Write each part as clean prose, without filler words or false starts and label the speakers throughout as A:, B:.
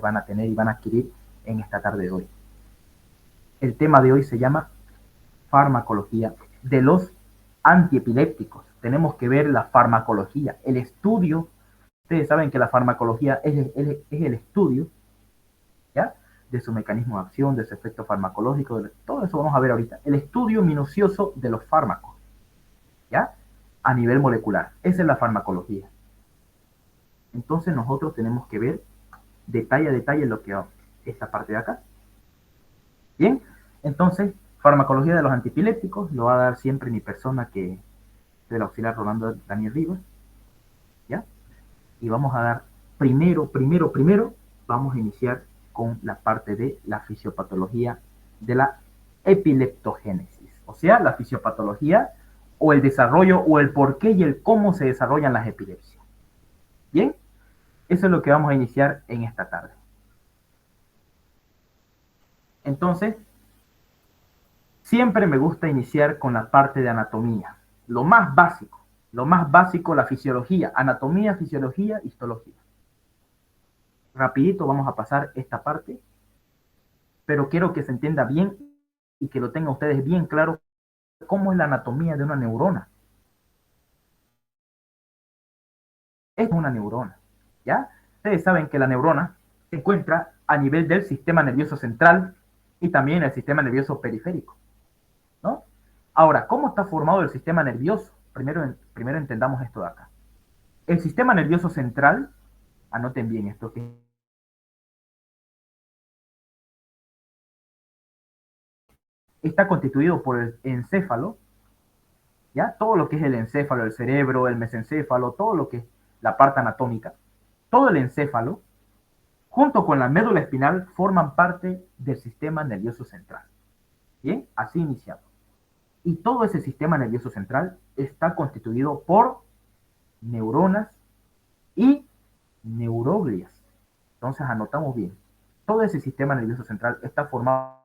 A: van a tener y van a adquirir en esta tarde de hoy. El tema de hoy se llama farmacología de los antiepilépticos. Tenemos que ver la farmacología, el estudio. Ustedes saben que la farmacología es el estudio, ¿ya?, de su mecanismo de acción, de su efecto farmacológico, de todo eso vamos a ver ahorita. El estudio minucioso de los fármacos, ¿ya?, a nivel molecular. Esa es la farmacología. Entonces nosotros tenemos que ver detalle a detalle lo que esta parte de acá. Bien, entonces, farmacología de los antiepilépticos lo va a dar siempre mi persona, que es el auxiliar Rolando Daniel Rivas, ¿ya? Y vamos a dar primero, vamos a iniciar con la parte de la fisiopatología de la epileptogénesis, o sea, la fisiopatología o el desarrollo o el por qué y el cómo se desarrollan las epilepsias. Bien, eso es lo que vamos a iniciar en esta tarde. Entonces, siempre me gusta iniciar con la parte de anatomía, lo más básico, la fisiología, anatomía, fisiología, histología. Rapidito vamos a pasar esta parte, pero quiero que se entienda bien y que lo tengan ustedes bien claro cómo es la anatomía de una neurona. Es una neurona, ¿ya? Ustedes saben que la neurona se encuentra a nivel del sistema nervioso central y también el sistema nervioso periférico, ¿no? Ahora, ¿cómo está formado el sistema nervioso? Primero entendamos esto de acá. El sistema nervioso central, anoten bien esto, que está constituido por el encéfalo, ¿ya? Todo lo que es el encéfalo, el cerebro, el mesencéfalo, todo lo que es la parte anatómica, todo el encéfalo, junto con la médula espinal, forman parte del sistema nervioso central. Bien, así iniciamos. Y todo ese sistema nervioso central está constituido por neuronas y neuroglias. Entonces anotamos bien. Todo ese sistema nervioso central está formado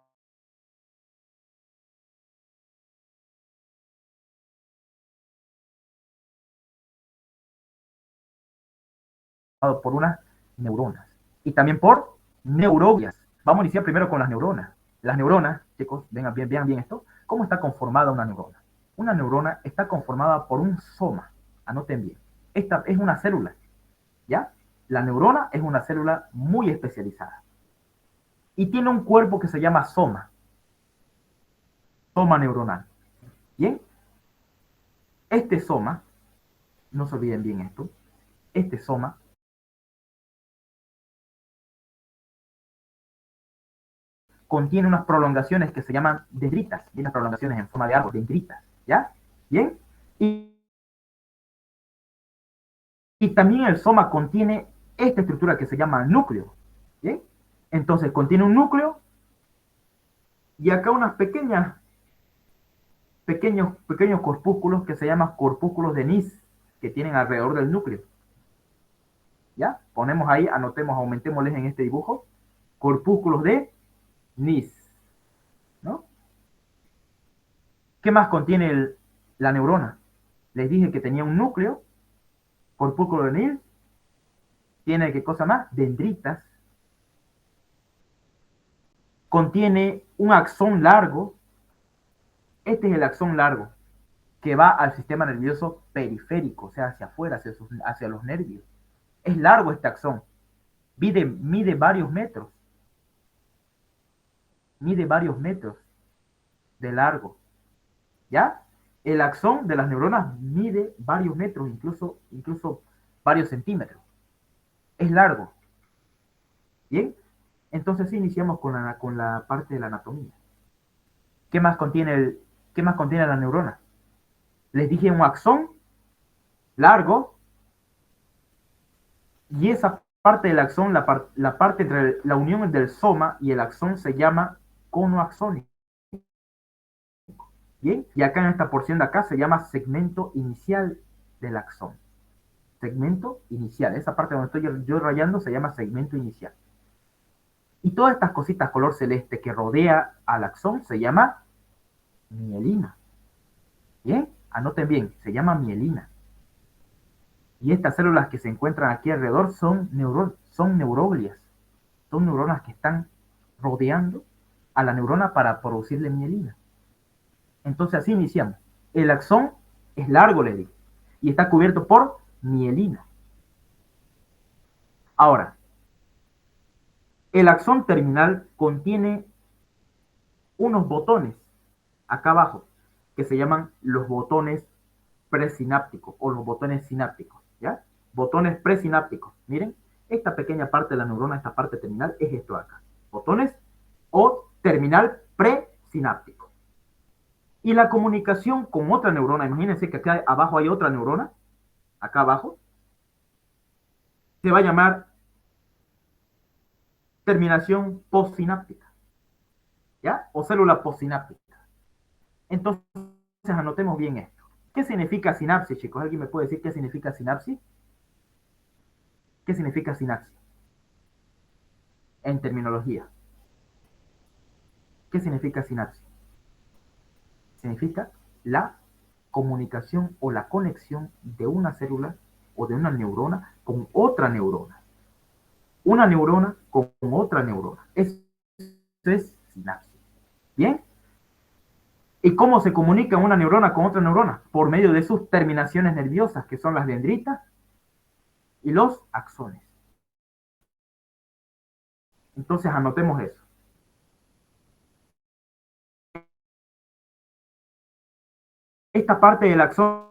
A: por unas neuronas y también por neuroglias. Vamos a iniciar primero con las neuronas. Las neuronas, chicos, vean bien esto. ¿Cómo está conformada una neurona? Una neurona está conformada por un soma. Anoten bien. Esta es una célula, ¿ya? La neurona es una célula muy especializada y tiene un cuerpo que se llama soma, soma neuronal. Bien, este soma, no se olviden bien esto, este soma contiene unas prolongaciones que se llaman dendritas, y unas prolongaciones en forma de árbol, dendritas, ¿ya? Bien, y también el soma contiene esta estructura que se llama núcleo, ¿bien? Entonces contiene un núcleo y acá unas pequeños corpúsculos que se llaman corpúsculos de Nis, que tienen alrededor del núcleo, ¿ya? Ponemos ahí, anotemos, aumentémosles en este dibujo, corpúsculos de Nis, ¿no? ¿Qué más contiene la neurona? Les dije que tenía un núcleo, corpúsculo de Nis, tiene, ¿qué cosa más? Dendritas, contiene un axón largo, este es el axón largo, que va al sistema nervioso periférico, o sea, hacia afuera, hacia los nervios. Es largo este axón, mide varios metros de largo, ¿ya? El axón de las neuronas mide varios metros, incluso varios centímetros. Es largo, ¿bien? Entonces iniciamos con la parte de la anatomía. ¿Qué más contiene la neurona? Les dije un axón largo, y esa parte del axón, la parte entre la unión del soma y el axón se llama cono axónico. ¿Bien? Y acá en esta porción de acá se llama segmento inicial del axón. Segmento inicial. Esa parte donde estoy yo rayando se llama segmento inicial. Y todas estas cositas color celeste que rodea al axón se llama mielina. ¿Bien? Anoten bien, se llama mielina. Y estas células que se encuentran aquí alrededor son neuroglias. Son neuronas que están rodeando a la neurona para producirle mielina. Entonces así iniciamos. El axón es largo, le digo, y está cubierto por mielina. Ahora, el axón terminal contiene unos botones acá abajo que se llaman los botones presinápticos o los botones sinápticos, ¿ya? Botones presinápticos. Miren, esta pequeña parte de la neurona, esta parte terminal, es esto de acá. Botones o terminal presináptico. Y la comunicación con otra neurona, imagínense que acá abajo hay otra neurona, acá abajo, se va a llamar terminación postsináptica, ¿ya? O célula postsináptica. Entonces, anotemos bien esto. ¿Qué significa sinapsis, chicos? ¿Alguien me puede decir qué significa sinapsis? ¿Qué significa sinapsis? En terminología. ¿Qué significa sinapsis? Significa la comunicación o la conexión de una célula o de una neurona con otra neurona. Una neurona con otra neurona. Eso es sinapsis. ¿Bien? ¿Y cómo se comunica una neurona con otra neurona? Por medio de sus terminaciones nerviosas, que son las dendritas y los axones. Entonces anotemos eso. Esta parte del axón,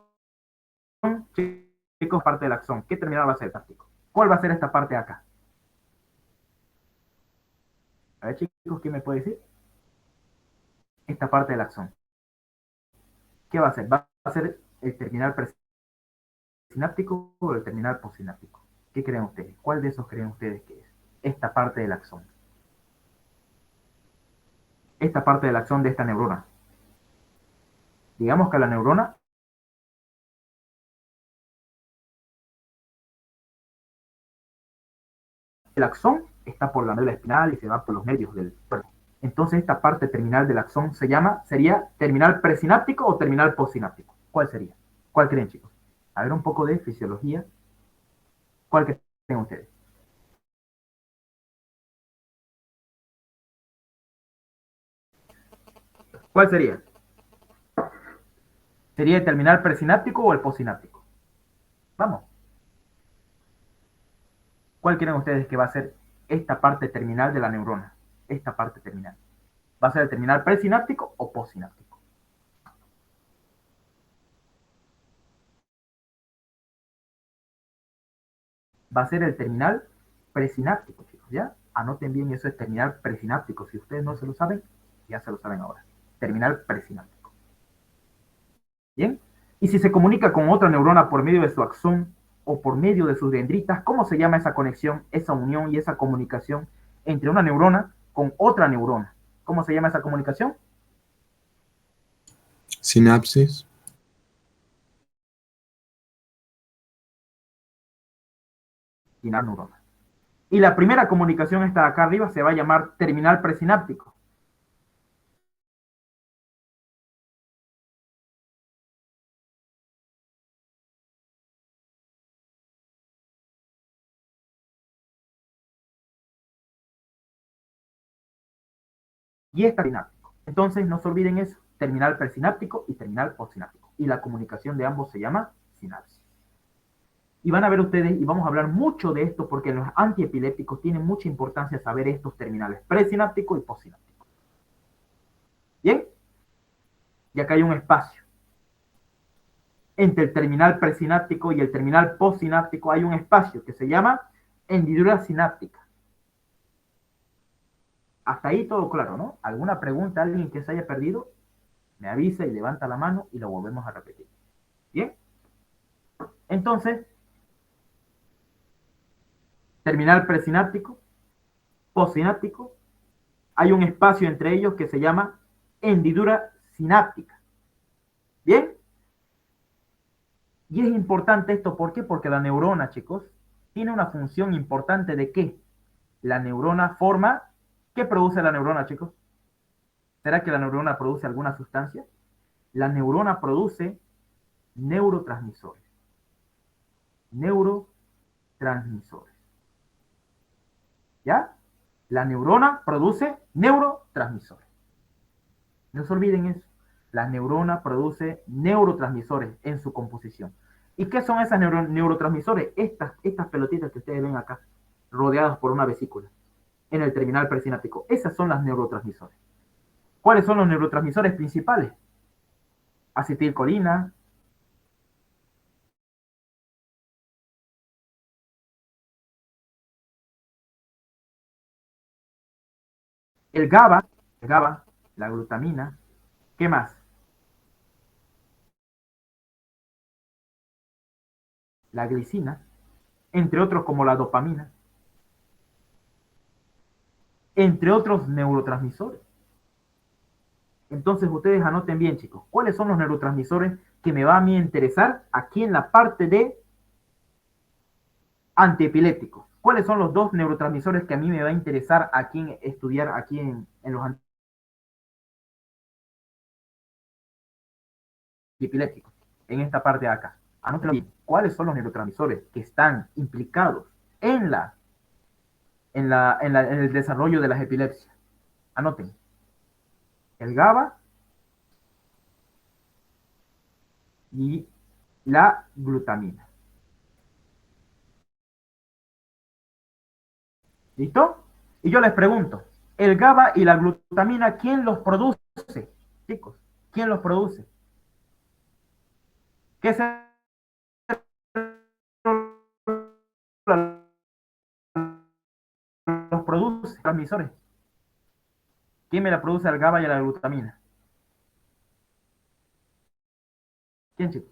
A: chicos, parte del axón. ¿Qué terminal va a ser, táctico? ¿Cuál va a ser esta parte de acá? A ver, chicos, ¿quién me puede decir? Esta parte del axón. ¿Qué va a ser? ¿Va a ser el terminal presináptico o el terminal postsináptico? ¿Qué creen ustedes? ¿Cuál de esos creen ustedes que es? Esta parte del axón. Esta parte del axón de esta neurona. Digamos que la neurona, el axón está por la médula espinal y se va por los nervios del cuerpo. Entonces esta parte terminal del axón sería terminal presináptico o terminal postsináptico. ¿Cuál sería? ¿Cuál creen, chicos? A ver un poco de fisiología. ¿Cuál creen ustedes? ¿Cuál sería? ¿Sería el terminal presináptico o el postsináptico? Vamos. ¿Cuál creen ustedes que va a ser esta parte terminal de la neurona? Esta parte terminal. ¿Va a ser el terminal presináptico o postsináptico? Va a ser el terminal presináptico, chicos, ¿ya? Anoten bien, eso es terminal presináptico. Si ustedes no se lo saben, ya se lo saben ahora. Terminal presináptico. ¿Bien? Y si se comunica con otra neurona por medio de su axón o por medio de sus dendritas, ¿cómo se llama esa conexión, esa unión y esa comunicación entre una neurona con otra neurona? ¿Cómo se llama esa comunicación?
B: Sinapsis.
A: Y la neurona. Y la primera comunicación, esta de acá arriba, se va a llamar terminal presináptico. Y esta presináptico. Entonces, no se olviden eso, terminal presináptico y terminal postsináptico. Y la comunicación de ambos se llama sinapsis. Y van a ver ustedes, y vamos a hablar mucho de esto, porque en los antiepilépticos tiene mucha importancia saber estos terminales, presináptico y postsináptico. ¿Bien? Y acá hay un espacio. Entre el terminal presináptico y el terminal postsináptico hay un espacio que se llama hendidura sináptica. Hasta ahí todo claro, ¿no? ¿Alguna pregunta, alguien que se haya perdido? Me avisa y levanta la mano y lo volvemos a repetir. ¿Bien? Entonces, terminal presináptico, postsináptico, hay un espacio entre ellos que se llama hendidura sináptica. ¿Bien? Y es importante esto, ¿por qué? Porque la neurona, chicos, tiene una función importante de qué. La neurona forma, ¿qué produce la neurona, chicos? ¿Será que la neurona produce alguna sustancia? La neurona produce neurotransmisores. Neurotransmisores. ¿Ya? La neurona produce neurotransmisores. No se olviden eso. La neurona produce neurotransmisores en su composición. ¿Y qué son esas neurotransmisores? Estas pelotitas que ustedes ven acá, rodeadas por una vesícula, en el terminal presináptico. Esas son las neurotransmisores. ¿Cuáles son los neurotransmisores principales? Acetilcolina, el GABA, la glutamina. ¿Qué más? La glicina, entre otros como la dopamina, entre otros neurotransmisores. Entonces ustedes anoten bien, chicos, cuáles son los neurotransmisores que me va a mí interesar aquí en la parte de antiepilépticos. ¿Cuáles son los dos neurotransmisores que a mí me va a interesar aquí en estudiar aquí en los antiepilépticos? En esta parte de acá. Anoten bien, ¿cuáles son los neurotransmisores que están implicados en, en el desarrollo de las epilepsias? Anoten. El GABA y la glutamina. ¿Listo? Y yo les pregunto, el GABA y la glutamina, ¿quién los produce? Chicos, ¿quién los produce? ¿Qué se los produce? Transmisores. ¿Quién me la produce el GABA y la glutamina? ¿Quién, chicos?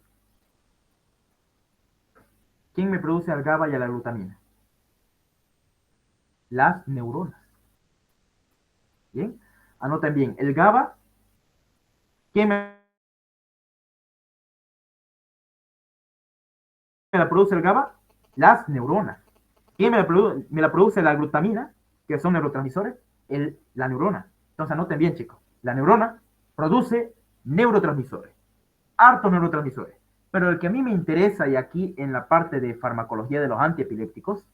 A: ¿Quién me produce el GABA y la glutamina? Las neuronas. ¿Bien? Anoten bien, el GABA, ¿quién me la produce el GABA? Las neuronas. ¿Quién me la produce la glutamina? Que son neurotransmisores, la neurona. Entonces anoten bien, chicos. La neurona produce neurotransmisores, hartos neurotransmisores. Pero el que a mí me interesa, y aquí en la parte de farmacología de los antiepilépticos,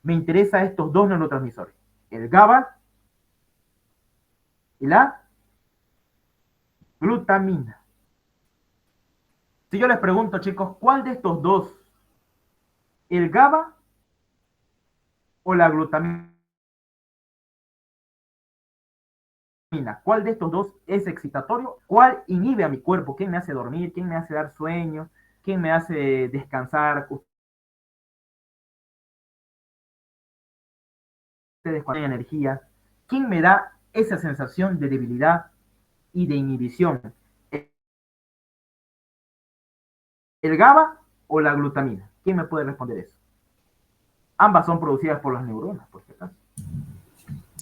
A: me interesa estos dos neurotransmisores, el GABA y la glutamina. Si yo les pregunto, chicos, ¿cuál de estos dos, el GABA o la glutamina, cuál de estos dos es excitatorio? ¿Cuál inhibe a mi cuerpo? ¿Quién me hace dormir? ¿Quién me hace dar sueño? ¿Quién me hace descansar? Ustedes cuando hay energía. ¿Quién me da esa sensación de debilidad y de inhibición? ¿El GABA o la glutamina? ¿Quién me puede responder eso? Ambas son producidas por las neuronas, por si acaso.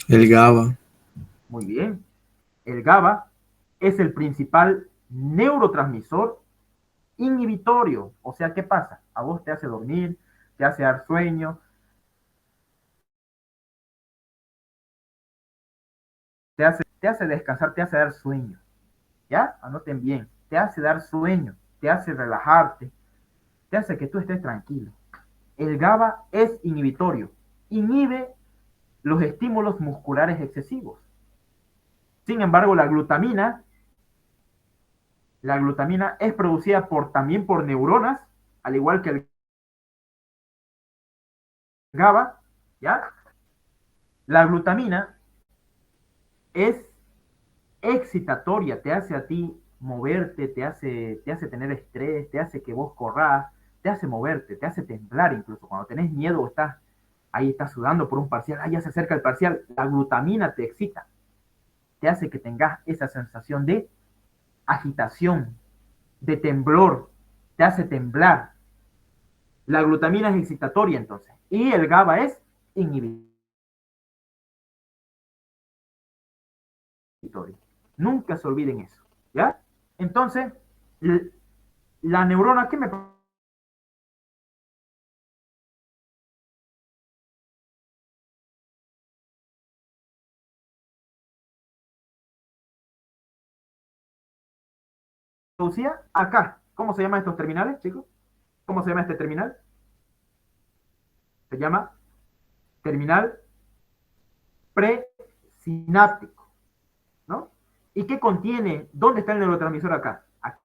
B: El GABA.
A: Muy bien. El GABA es el principal neurotransmisor inhibitorio. O sea, ¿qué pasa? A vos te hace dormir, te hace dar sueño, te hace descansar, te hace dar sueño. ¿Ya? Anoten bien. Te hace dar sueño, te hace relajarte, te hace que tú estés tranquilo. El GABA es inhibitorio, inhibe los estímulos musculares excesivos. Sin embargo, la glutamina es producida también por neuronas, al igual que el GABA, ¿ya? La glutamina es excitatoria, te hace a ti moverte, te hace tener estrés, te hace que vos corras, te hace moverte, te hace temblar incluso. Cuando tenés miedo o estás ahí, estás sudando por un parcial, ya se acerca el parcial, la glutamina te excita, te hace que tengas esa sensación de agitación, de temblor, te hace temblar. La glutamina es excitatoria entonces, y el GABA es inhibitorio. Nunca se olviden eso, ¿ya? Entonces, la neurona, ¿qué me producía? Acá. ¿Cómo se llaman estos terminales, chicos? ¿Cómo se llama este terminal? Se llama terminal presináptico, ¿no? ¿Y qué contiene? ¿Dónde está el neurotransmisor acá? Aquí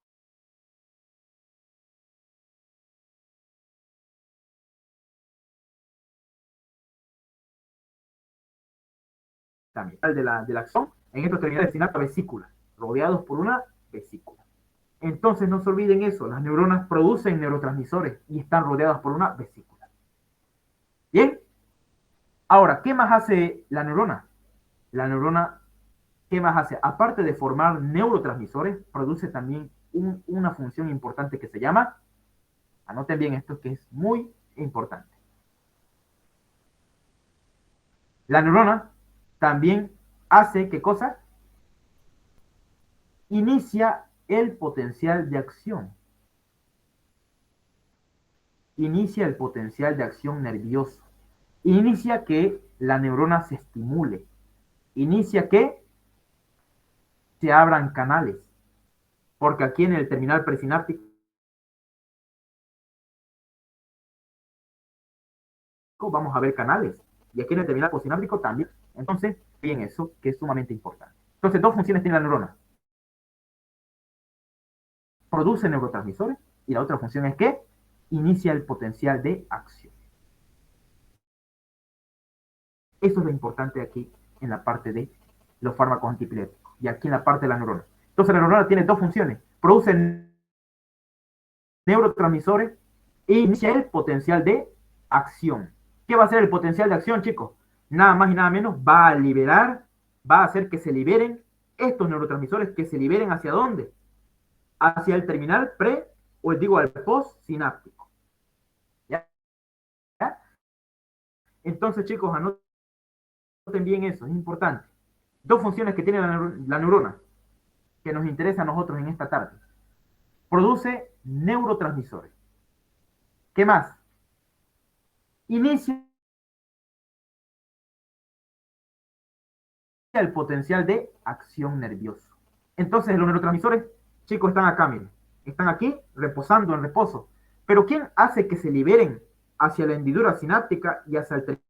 A: también. Del axón, en estos terminales sinápticos, vesícula, rodeados por una vesícula. Entonces no se olviden eso, las neuronas producen neurotransmisores y están rodeadas por una vesícula. Bien, ahora, ¿qué más hace la neurona? La neurona, ¿qué más hace? Aparte de formar neurotransmisores, produce también una función importante que se llama, anoten bien esto que es muy importante. La neurona también hace, ¿qué cosa? Inicia el potencial de acción. Inicia el potencial de acción nervioso. Inicia que la neurona se estimule. Inicia que se abran canales. Porque aquí en el terminal presináptico vamos a ver canales. Y aquí en el terminal postsináptico también. Entonces, bien eso, que es sumamente importante. Entonces, dos funciones tiene la neurona. Produce neurotransmisores y la otra función es que inicia el potencial de acción. Eso es lo importante aquí en la parte de los fármacos antiepilépticos y aquí en la parte de la neurona. Entonces, la neurona tiene dos funciones. Produce neurotransmisores e inicia el potencial de acción. ¿Qué va a hacer el potencial de acción, chicos? Nada más y nada menos va a liberar, va a hacer que se liberen estos neurotransmisores, que se liberen ¿hacia dónde? Hacia el terminal pre, o digo al postsináptico. ¿Ya? ¿Ya? Entonces, chicos, anoten bien eso, es importante. Dos funciones que tiene la neurona, que nos interesa a nosotros en esta tarde. Produce neurotransmisores. ¿Qué más? Inicia el potencial de acción nervioso. Entonces, los neurotransmisores, chicos, están acá, miren. Están aquí, reposando en reposo. Pero ¿quién hace que se liberen hacia la hendidura sináptica y hacia el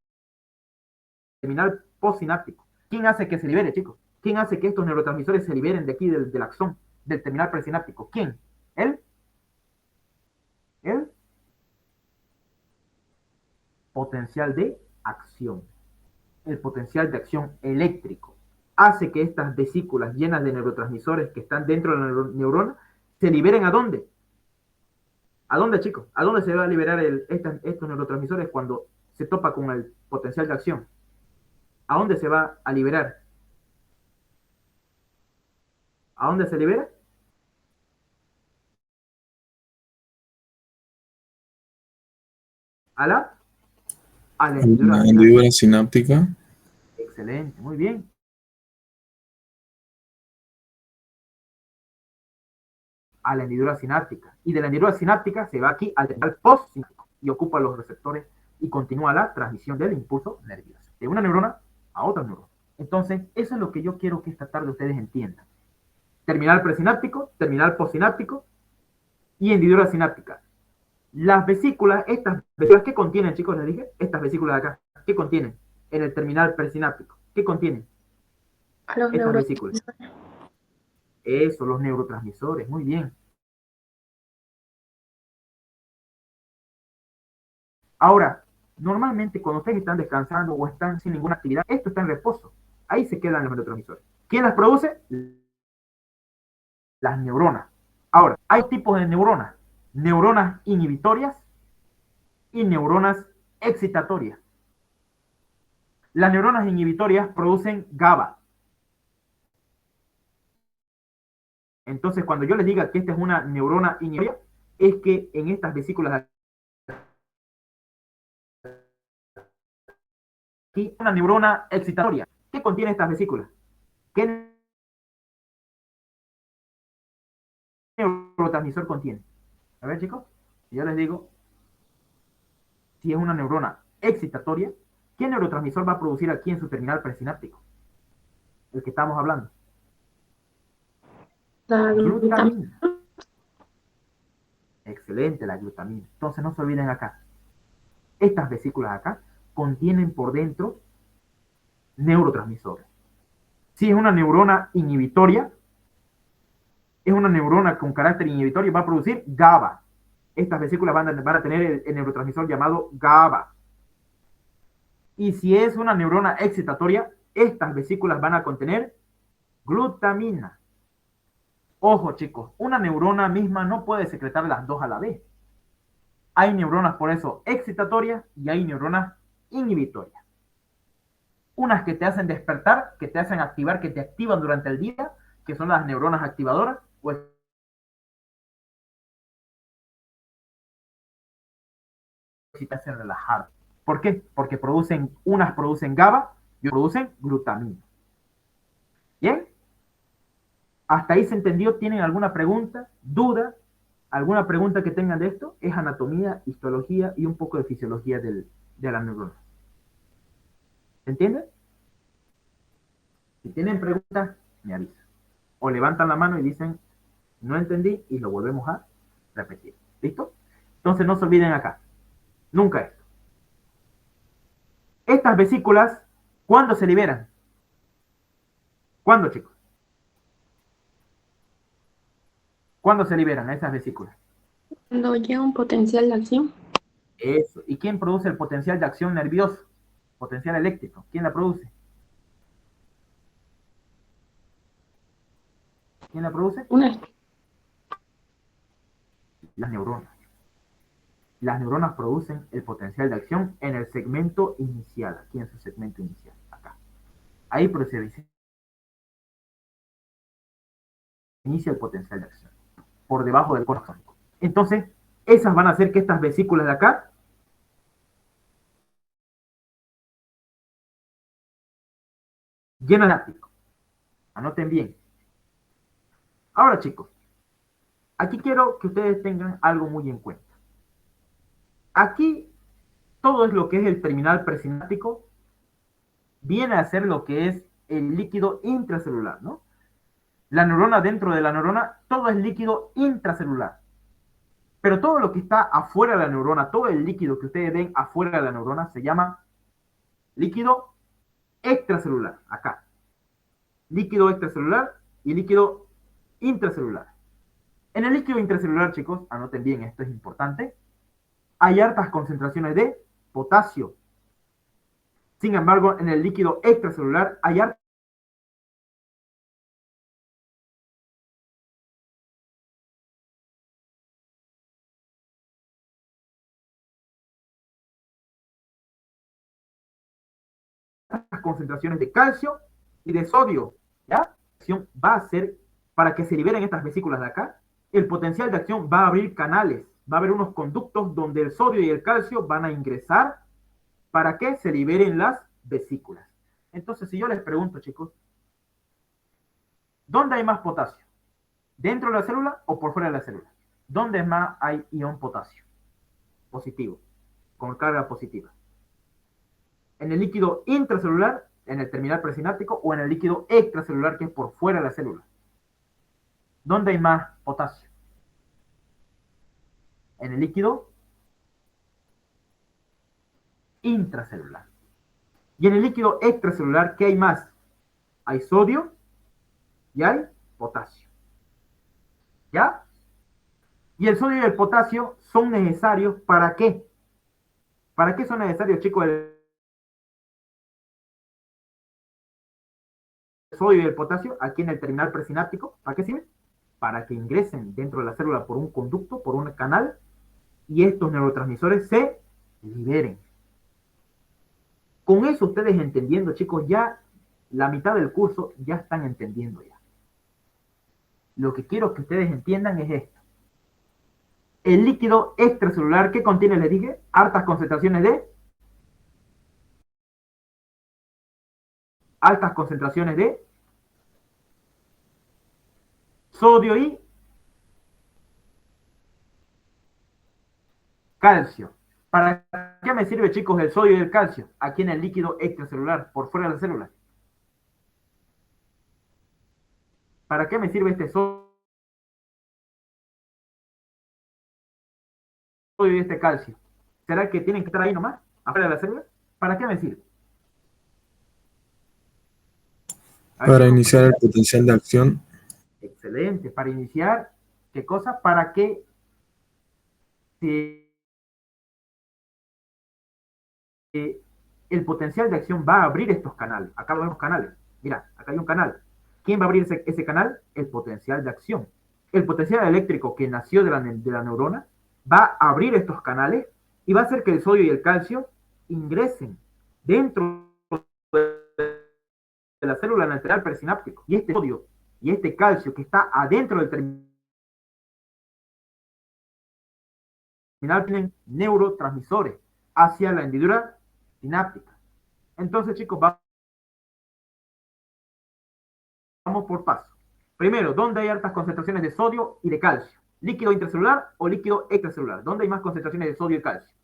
A: terminal postsináptico? ¿Quién hace que se libere, chicos? ¿Quién hace que estos neurotransmisores se liberen de aquí, del axón, del terminal presináptico? ¿Quién? ¿Él? ¿Él? Potencial de acción. El potencial de acción eléctrico hace que estas vesículas llenas de neurotransmisores que están dentro de la neurona se liberen ¿a dónde? ¿A dónde, chicos? ¿A dónde se va a liberar estos neurotransmisores cuando se topa con el potencial de acción? ¿A dónde se va a liberar? ¿A dónde se libera? A la hendidura
B: La
A: sináptica.
B: hendidura sináptica.
A: Excelente, muy bien. A la hendidura sináptica. Y de la hendidura sináptica se va aquí al terminal postsináptico y ocupa los receptores y continúa la transmisión del impulso nervioso de una neurona a otra neurona. Entonces, eso es lo que yo quiero que esta tarde ustedes entiendan. Terminal presináptico, terminal postsináptico y hendidura sináptica. Las vesículas, estas vesículas, ¿qué contienen, chicos? Les dije, estas vesículas de acá, ¿qué contienen? En el terminal presináptico, ¿qué contienen?
C: Los
A: estas vesículas. Eso, los neurotransmisores, muy bien. Ahora, normalmente cuando ustedes están descansando o están sin ninguna actividad, esto está en reposo. Ahí se quedan los neurotransmisores. ¿Quién las produce? Las neuronas. Ahora, hay tipos de neuronas. Neuronas inhibitorias y neuronas excitatorias. Las neuronas inhibitorias producen GABA. Entonces, cuando yo les diga que esta es una neurona inhibitoria, es que en estas vesículas aquí una neurona excitatoria. ¿Qué contiene estas vesículas? ¿Qué neurotransmisor contiene? A ver, chicos, yo les digo, si es una neurona excitatoria, ¿qué neurotransmisor va a producir aquí en su terminal presináptico? El que estamos hablando.
C: La
A: Glutamina. Excelente, la glutamina. Entonces no se olviden acá. Estas vesículas acá contienen por dentro neurotransmisores. Si es una neurona inhibitoria, es una neurona con carácter inhibitorio y va a producir GABA. Estas vesículas van a tener el neurotransmisor llamado GABA. Y si es una neurona excitatoria, estas vesículas van a contener glutamina. Ojo, chicos, una neurona misma no puede secretar las dos a la vez. Hay neuronas por eso excitatorias y hay neuronas inhibitorias. Unas que te hacen despertar, que te hacen activar, que te activan durante el día, que son las neuronas activadoras, o si te hacen relajar. ¿Por qué? Porque unas producen GABA y otras producen glutamina. ¿Bien? ¿Hasta ahí se entendió? ¿Tienen alguna pregunta, duda? ¿Alguna pregunta que tengan de esto? Es anatomía, histología y un poco de fisiología de la neurona. ¿Se entiende? Si tienen preguntas, me avisan. O levantan la mano y dicen, no entendí, y lo volvemos a repetir. ¿Listo? Entonces no se olviden acá. Nunca esto. Estas vesículas, ¿cuándo se liberan? ¿Cuándo, chicos? ¿Cuándo se liberan esas vesículas?
C: Cuando llega un potencial de acción.
A: Eso. ¿Y quién produce el potencial de acción nervioso? Potencial eléctrico. ¿Quién la produce? ¿Quién la produce? Las neuronas. Las neuronas producen el potencial de acción en el segmento inicial. Aquí en su segmento inicial. Acá. Ahí se inicia el potencial de acción. Por debajo del corazón. Entonces, esas van a hacer que estas vesículas de acá llenan láctico. Anoten bien. Ahora, chicos, aquí quiero que ustedes tengan algo muy en cuenta. Aquí, todo es lo que es el terminal presináptico, viene a ser lo que es el líquido intracelular, ¿no? La neurona dentro de la neurona, todo es líquido intracelular. Pero todo lo que está afuera de la neurona, todo el líquido que ustedes ven afuera de la neurona, se llama líquido extracelular, acá. Líquido extracelular y líquido intracelular. En el líquido intracelular, chicos, anoten bien, esto es importante, hay altas concentraciones de potasio. Sin embargo, en el líquido extracelular hay altas concentraciones de calcio y de sodio. ¿Ya? Va a ser, para que se liberen estas vesículas de acá, el potencial de acción va a abrir canales, va a haber unos conductos donde el sodio y el calcio van a ingresar para que se liberen las vesículas. Entonces, si yo les pregunto, chicos, ¿dónde hay más potasio? ¿Dentro de la célula o por fuera de la célula? ¿Dónde más hay ion potasio? Positivo, con carga positiva. ¿En el líquido intracelular, en el terminal presináptico, o en el líquido extracelular, que es por fuera de la célula? ¿Dónde hay más potasio? En el líquido intracelular. Y en el líquido extracelular, ¿qué hay más? Hay sodio y hay potasio. ¿Ya? Y el sodio y el potasio son necesarios ¿para qué? ¿Para qué son necesarios, chicos, el sodio y el potasio aquí en el terminal presináptico? ¿Para qué sirven? Para que ingresen dentro de la célula por un conducto, por un canal, y estos neurotransmisores se liberen. Con eso ustedes entendiendo, chicos, ya la mitad del curso ya están entendiendo ya. Lo que quiero que ustedes entiendan es esto. El líquido extracelular, ¿qué contiene? Les dije, altas concentraciones de sodio y calcio. ¿Para qué me sirve, chicos, el sodio y el calcio? Aquí en el líquido extracelular, por fuera de la célula. ¿Para qué me sirve este sodio y este calcio? ¿Será que tienen que estar ahí nomás, afuera de la célula? ¿Para qué me sirve? A ver,
B: Para
A: chicos,
B: iniciar el potencial de acción,
A: excelente. Para iniciar, ¿qué cosa? Para que se- el potencial de acción va a abrir estos canales. Acá vemos canales. Mira, acá hay un canal. ¿Quién va a abrir ese canal? El potencial de acción. El potencial eléctrico que nació de la neurona va a abrir estos canales y va a hacer que el sodio y el calcio ingresen dentro de la célula lateral perisináptico. Y este sodio y este calcio que está adentro del terminal tienen neurotransmisores hacia la hendidura sináptica. Entonces, chicos, vamos por paso. Primero, ¿dónde hay altas concentraciones de sodio y de calcio? ¿Líquido intracelular o líquido extracelular? ¿Dónde hay más concentraciones de sodio y calcio?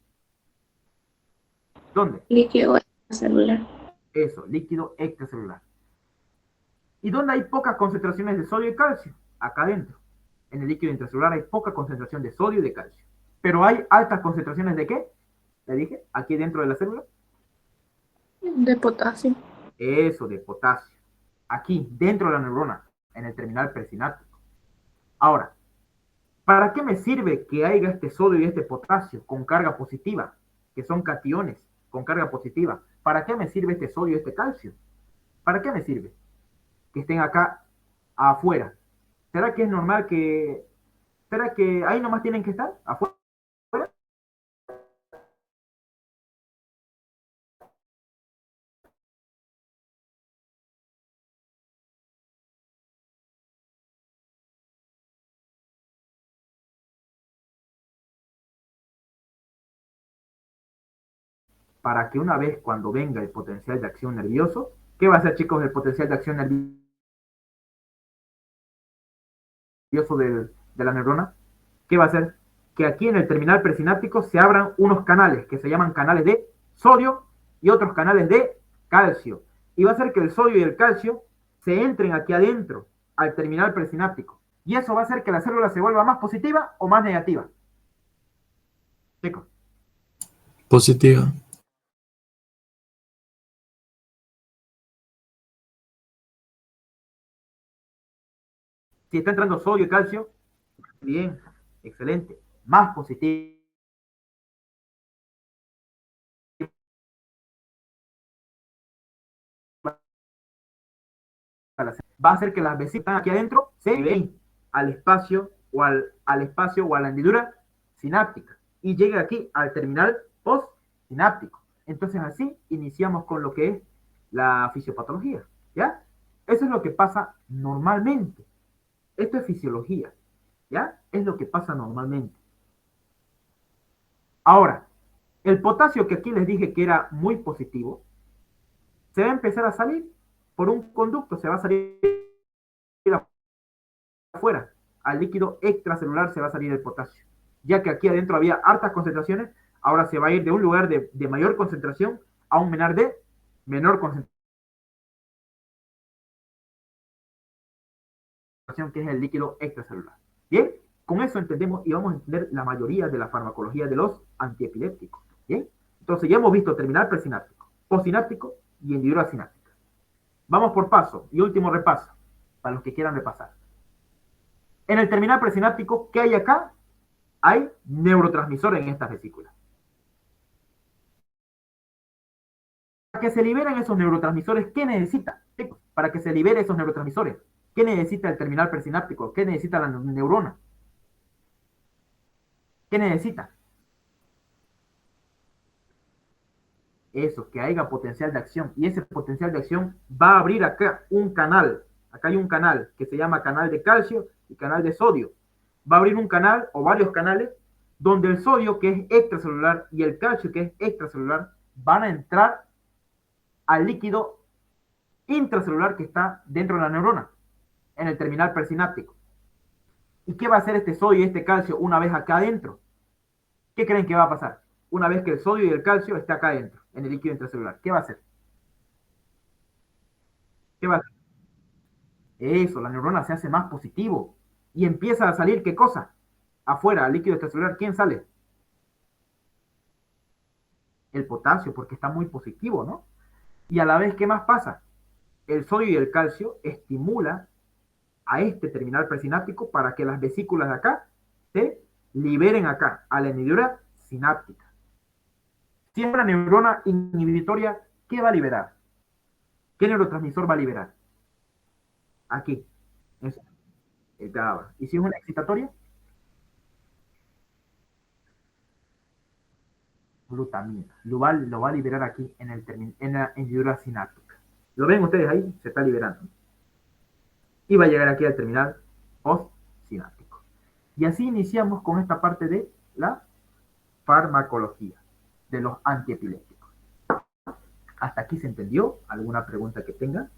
A: ¿Dónde?
C: Líquido celular.
A: Eso, líquido extracelular. ¿Y dónde hay pocas concentraciones de sodio y calcio? Acá adentro. En el líquido intracelular hay poca concentración de sodio y de calcio. Pero hay altas concentraciones de ¿qué? Le dije, aquí dentro de la célula.
C: De potasio.
A: Eso, de potasio. Aquí, dentro de la neurona, en el terminal presináptico. Ahora, ¿para qué me sirve que haya este sodio y este potasio con carga positiva, que son cationes con carga positiva? ¿Para qué me sirve este sodio y este calcio? ¿Para qué me sirve que estén acá afuera? ¿Será que es normal que... ¿Será que ahí nomás tienen que estar? ¿Afuera? Para que una vez cuando venga el potencial de acción nervioso, ¿qué va a hacer, chicos, el potencial de acción nervioso de la neurona? ¿Qué va a hacer? Que aquí en el terminal presináptico se abran unos canales que se llaman canales de sodio y otros canales de calcio. Y va a hacer que el sodio y el calcio se entren aquí adentro al terminal presináptico. Y eso va a hacer que la célula se vuelva más positiva o más negativa. Chicos,
B: positiva.
A: si está entrando sodio y calcio, bien, excelente, más positiva. Va a hacer que las vesitas que están aquí adentro se ven al espacio al espacio o a la hendidura sináptica y llegue aquí al terminal postsináptico. Entonces así iniciamos con lo que es la fisiopatología, ¿ya? Eso es lo que pasa normalmente. Esto es fisiología, ¿ya? Es lo que pasa normalmente. Ahora, el potasio que aquí les dije que era muy positivo, se va a empezar a salir por un conducto, se va a salir afuera, al líquido extracelular se va a salir el potasio. Ya que aquí adentro había hartas concentraciones, ahora se va a ir de un lugar de mayor concentración a un menor concentración, que es el líquido extracelular. Bien, con eso entendemos y vamos a entender la mayoría de la farmacología de los antiepilépticos. Bien, entonces ya hemos visto terminal presináptico, postsináptico y hendidura sináptica. Vamos por paso y último repaso, para los que quieran repasar. En el terminal presináptico, ¿qué hay acá? Hay neurotransmisores en esta vesícula. Para que se liberen esos neurotransmisores, ¿qué necesita? Para que se libere esos neurotransmisores, ¿qué necesita el terminal presináptico? ¿Qué necesita la neurona? ¿Qué necesita? Eso, que haya potencial de acción. Y ese potencial de acción va a abrir acá un canal. Acá hay un canal que se llama canal de calcio y canal de sodio. Va a abrir un canal o varios canales donde el sodio, que es extracelular, y el calcio, que es extracelular, van a entrar al líquido intracelular que está dentro de la neurona, en el terminal presináptico. ¿Y qué va a hacer este sodio y este calcio una vez acá adentro? ¿Qué creen que va a pasar? Una vez que el sodio y el calcio esté acá adentro, en el líquido intracelular. ¿Qué va a hacer? ¿Qué va a hacer? Eso, la neurona se hace más positivo. Y empieza a salir, ¿qué cosa? Afuera, al líquido extracelular, ¿quién sale? El potasio, porque está muy positivo, ¿no? Y a la vez, ¿qué más pasa? el sodio y el calcio estimula a este terminal presináptico para que las vesículas de acá se liberen acá, a la henidura sináptica. Si es una neurona inhibitoria, ¿qué va a liberar? ¿Qué neurotransmisor va a liberar? Aquí. Es el GABA. ¿Y si es una excitatoria? Glutamina. Lo va a liberar aquí en la henidura sináptica. ¿Lo ven ustedes ahí? Se está liberando. Y va a llegar aquí al terminal postsináptico. Y así iniciamos con esta parte de la farmacología de los antiepilépticos. ¿Hasta aquí se entendió? ¿Alguna pregunta que tenga?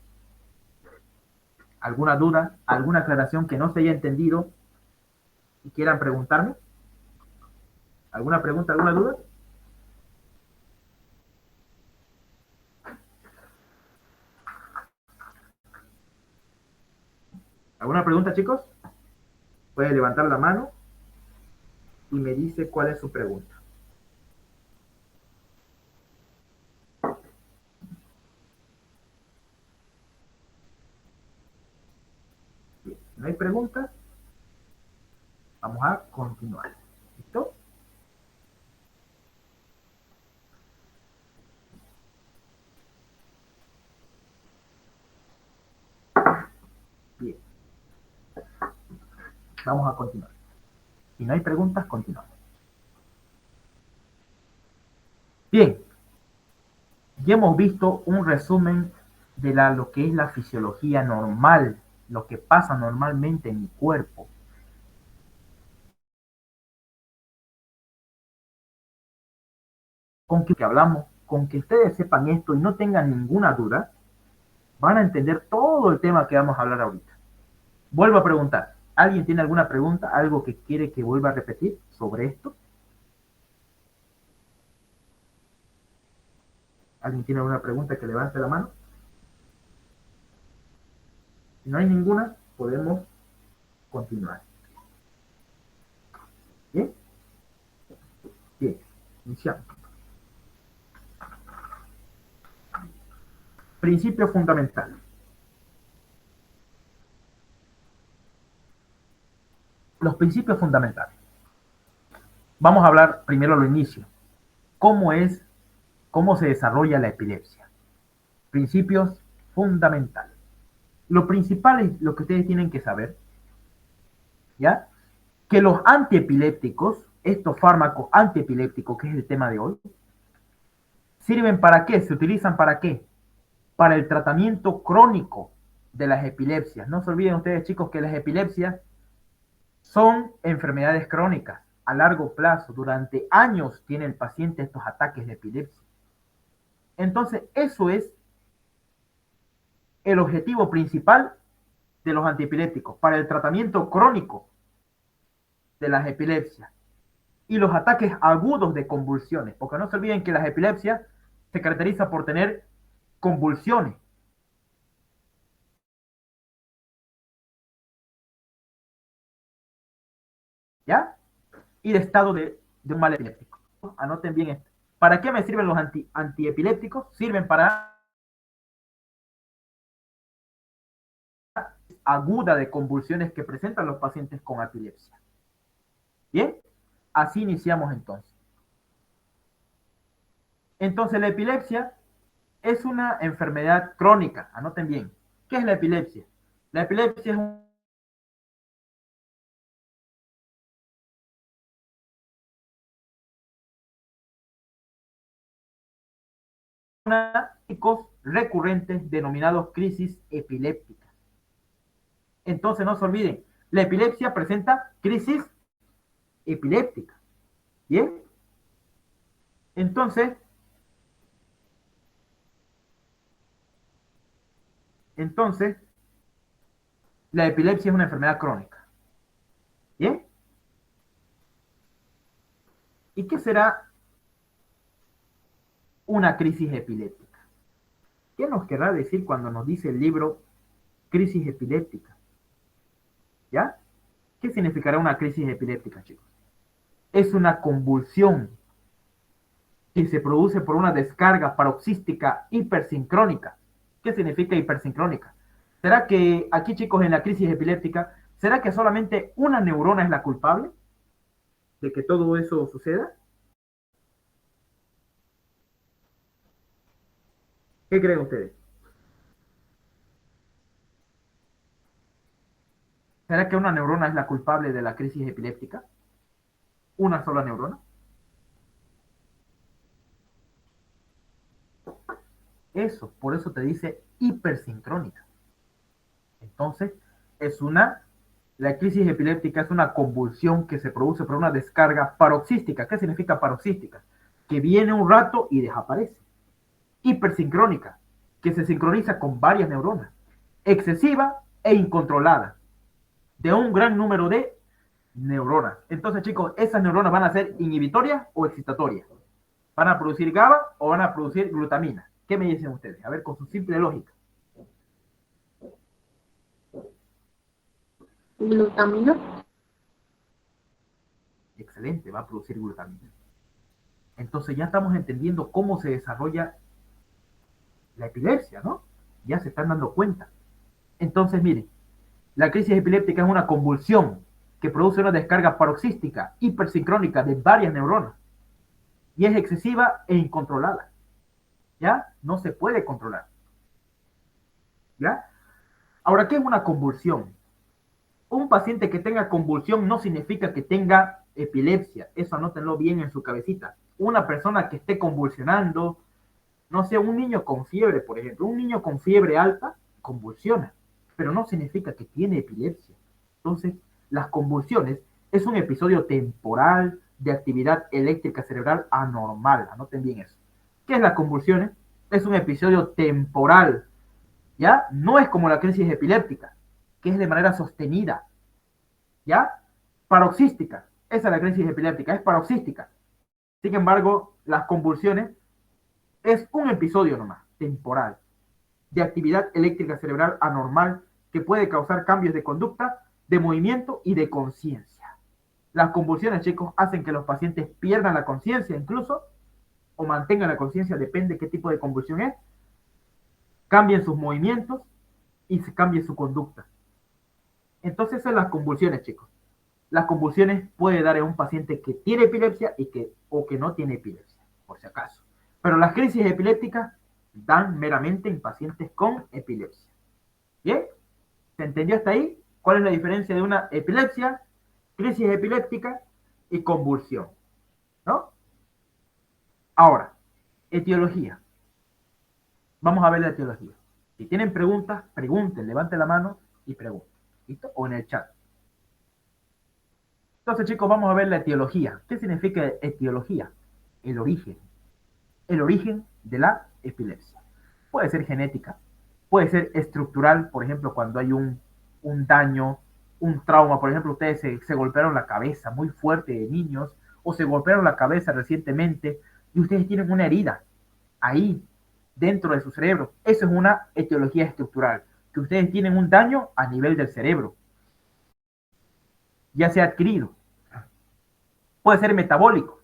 A: ¿Alguna duda? ¿Alguna aclaración que no se haya entendido y quieran preguntarme? ¿Alguna pregunta? ¿Alguna duda? ¿Alguna pregunta, chicos? Puede levantar la mano y me dice cuál es su pregunta. Bien, si no hay preguntas, vamos a continuar. ¿Listo? Bien. Vamos a continuar. Si no hay preguntas, continuamos. Bien. Ya hemos visto un resumen de lo que es la fisiología normal, lo que pasa normalmente en mi cuerpo. Con que hablamos, con que ustedes sepan esto y no tengan ninguna duda, van a entender todo el tema que vamos a hablar ahorita. Vuelvo a preguntar, ¿alguien tiene alguna pregunta, algo que quiere que vuelva a repetir sobre esto? ¿Alguien tiene alguna pregunta que levante la mano? Si no hay ninguna, podemos continuar. ¿Bien? Bien, iniciamos. Principio fundamental. Los principios fundamentales. Vamos a hablar primero al inicio. ¿Cómo se desarrolla la epilepsia? Principios fundamentales. Lo principal es lo que ustedes tienen que saber, ¿ya? Que los antiepilépticos, estos fármacos antiepilépticos, que es el tema de hoy, ¿sirven para qué? ¿Se utilizan para qué? Para el tratamiento crónico de las epilepsias. No se olviden ustedes, chicos, que las epilepsias son enfermedades crónicas a largo plazo. Durante años tiene el paciente estos ataques de epilepsia. Entonces, eso es el objetivo principal de los antiepilépticos, para el tratamiento crónico de las epilepsias y los ataques agudos de convulsiones, porque no se olviden que las epilepsias se caracterizan por tener convulsiones. ¿Ya? Y de estado de un mal epiléptico. Anoten bien esto. ¿Para qué me sirven los antiepilépticos? Sirven para aguda de convulsiones que presentan los pacientes con epilepsia. Bien, así iniciamos entonces. Entonces la epilepsia es una enfermedad crónica. Anoten bien. ¿Qué es la epilepsia? La epilepsia es picos recurrentes denominados crisis epilépticas. Entonces no se olviden, la epilepsia presenta crisis epiléptica. ¿Bien? Entonces, la epilepsia es una enfermedad crónica. ¿Bien? ¿Y qué será una crisis epiléptica? ¿Qué nos querrá decir cuando nos dice el libro crisis epiléptica? ¿Ya? ¿Qué significará una crisis epiléptica, chicos? Es una convulsión que se produce por una descarga paroxística hipersincrónica ¿Qué significa hipersincrónica? ¿Será que aquí, chicos, en la crisis epiléptica, será que solamente una neurona es la culpable de que todo eso suceda? ¿Qué creen ustedes? ¿Será que una neurona es la culpable de la crisis epiléptica? ¿Una sola neurona? Eso, por eso te dice hipersincrónica. Entonces, es la crisis epiléptica es una convulsión que se produce por una descarga paroxística. ¿Qué significa paroxística? Que viene un rato y desaparece. Hipersincrónica, que se sincroniza con varias neuronas. Excesiva e incontrolada, de un gran número de neuronas. Entonces, chicos, esas neuronas van a ser inhibitorias o excitatorias. ¿Van a producir GABA o van a producir glutamina? ¿Qué me dicen ustedes? A ver, con su simple lógica.
C: Glutamina.
A: Excelente, va a producir glutamina. Entonces ya estamos entendiendo cómo se desarrolla la epilepsia, ¿no? Ya se están dando cuenta. Entonces, miren, la crisis epiléptica es una convulsión que produce una descarga paroxística hipersincrónica de varias neuronas y es excesiva e incontrolada. ¿Ya? No se puede controlar. ¿Ya? Ahora, ¿qué es una convulsión? Un paciente que tenga convulsión no significa que tenga epilepsia. Eso anótenlo bien en su cabecita. Una persona que esté convulsionando, no sé, un niño con fiebre, por ejemplo, un niño con fiebre alta convulsiona, pero no significa que tiene epilepsia. Entonces, las convulsiones es un episodio temporal de actividad eléctrica cerebral anormal. Anoten bien eso. ¿Qué es las convulsiones? Es un episodio temporal, ¿ya? No es como la crisis epiléptica, que es de manera sostenida, ¿ya? Paroxística. Esa es la crisis epiléptica, es paroxística. Sin embargo, las convulsiones es un episodio nomás, temporal, de actividad eléctrica cerebral anormal que puede causar cambios de conducta, de movimiento y de conciencia. Las convulsiones, chicos, hacen que los pacientes pierdan la conciencia incluso, o mantengan la conciencia, depende de qué tipo de convulsión es, cambien sus movimientos y se cambie su conducta. Entonces, son las convulsiones, chicos. Las convulsiones puede dar en un paciente que tiene epilepsia o que no tiene epilepsia, por si acaso. Pero las crisis epilépticas dan meramente en pacientes con epilepsia. ¿Bien? ¿Se entendió hasta ahí? ¿Cuál es la diferencia de una epilepsia, crisis epiléptica y convulsión? ¿No? Ahora, etiología. Vamos a ver la etiología. Si tienen preguntas, pregunten, levanten la mano y pregunten. ¿Listo? O en el chat. Entonces, chicos, vamos a ver la etiología. ¿Qué significa etiología? El origen. El origen de la epilepsia. Puede ser genética, puede ser estructural, por ejemplo, cuando hay un daño, un trauma, por ejemplo, ustedes se golpearon la cabeza muy fuerte de niños o se golpearon la cabeza recientemente y ustedes tienen una herida ahí dentro de su cerebro. Eso es una etiología estructural, que ustedes tienen un daño a nivel del cerebro, ya sea adquirido. Puede ser metabólico,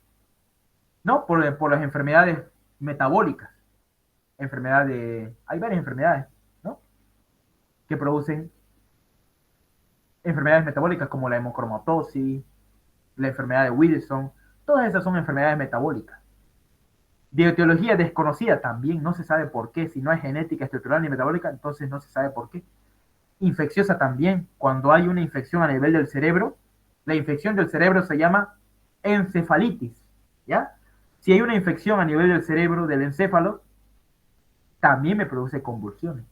A: ¿no? Por las enfermedades metabólicas. Hay varias enfermedades, ¿no? Que producen enfermedades metabólicas como la hemocromatosis, la enfermedad de Wilson, todas esas son enfermedades metabólicas. De etiología desconocida también, no se sabe por qué, si no es genética, estructural ni metabólica, entonces no se sabe por qué. Infecciosa también, cuando hay una infección a nivel del cerebro, la infección del cerebro se llama encefalitis, ¿ya? Si hay una infección a nivel del cerebro, del encéfalo, también me produce convulsiones.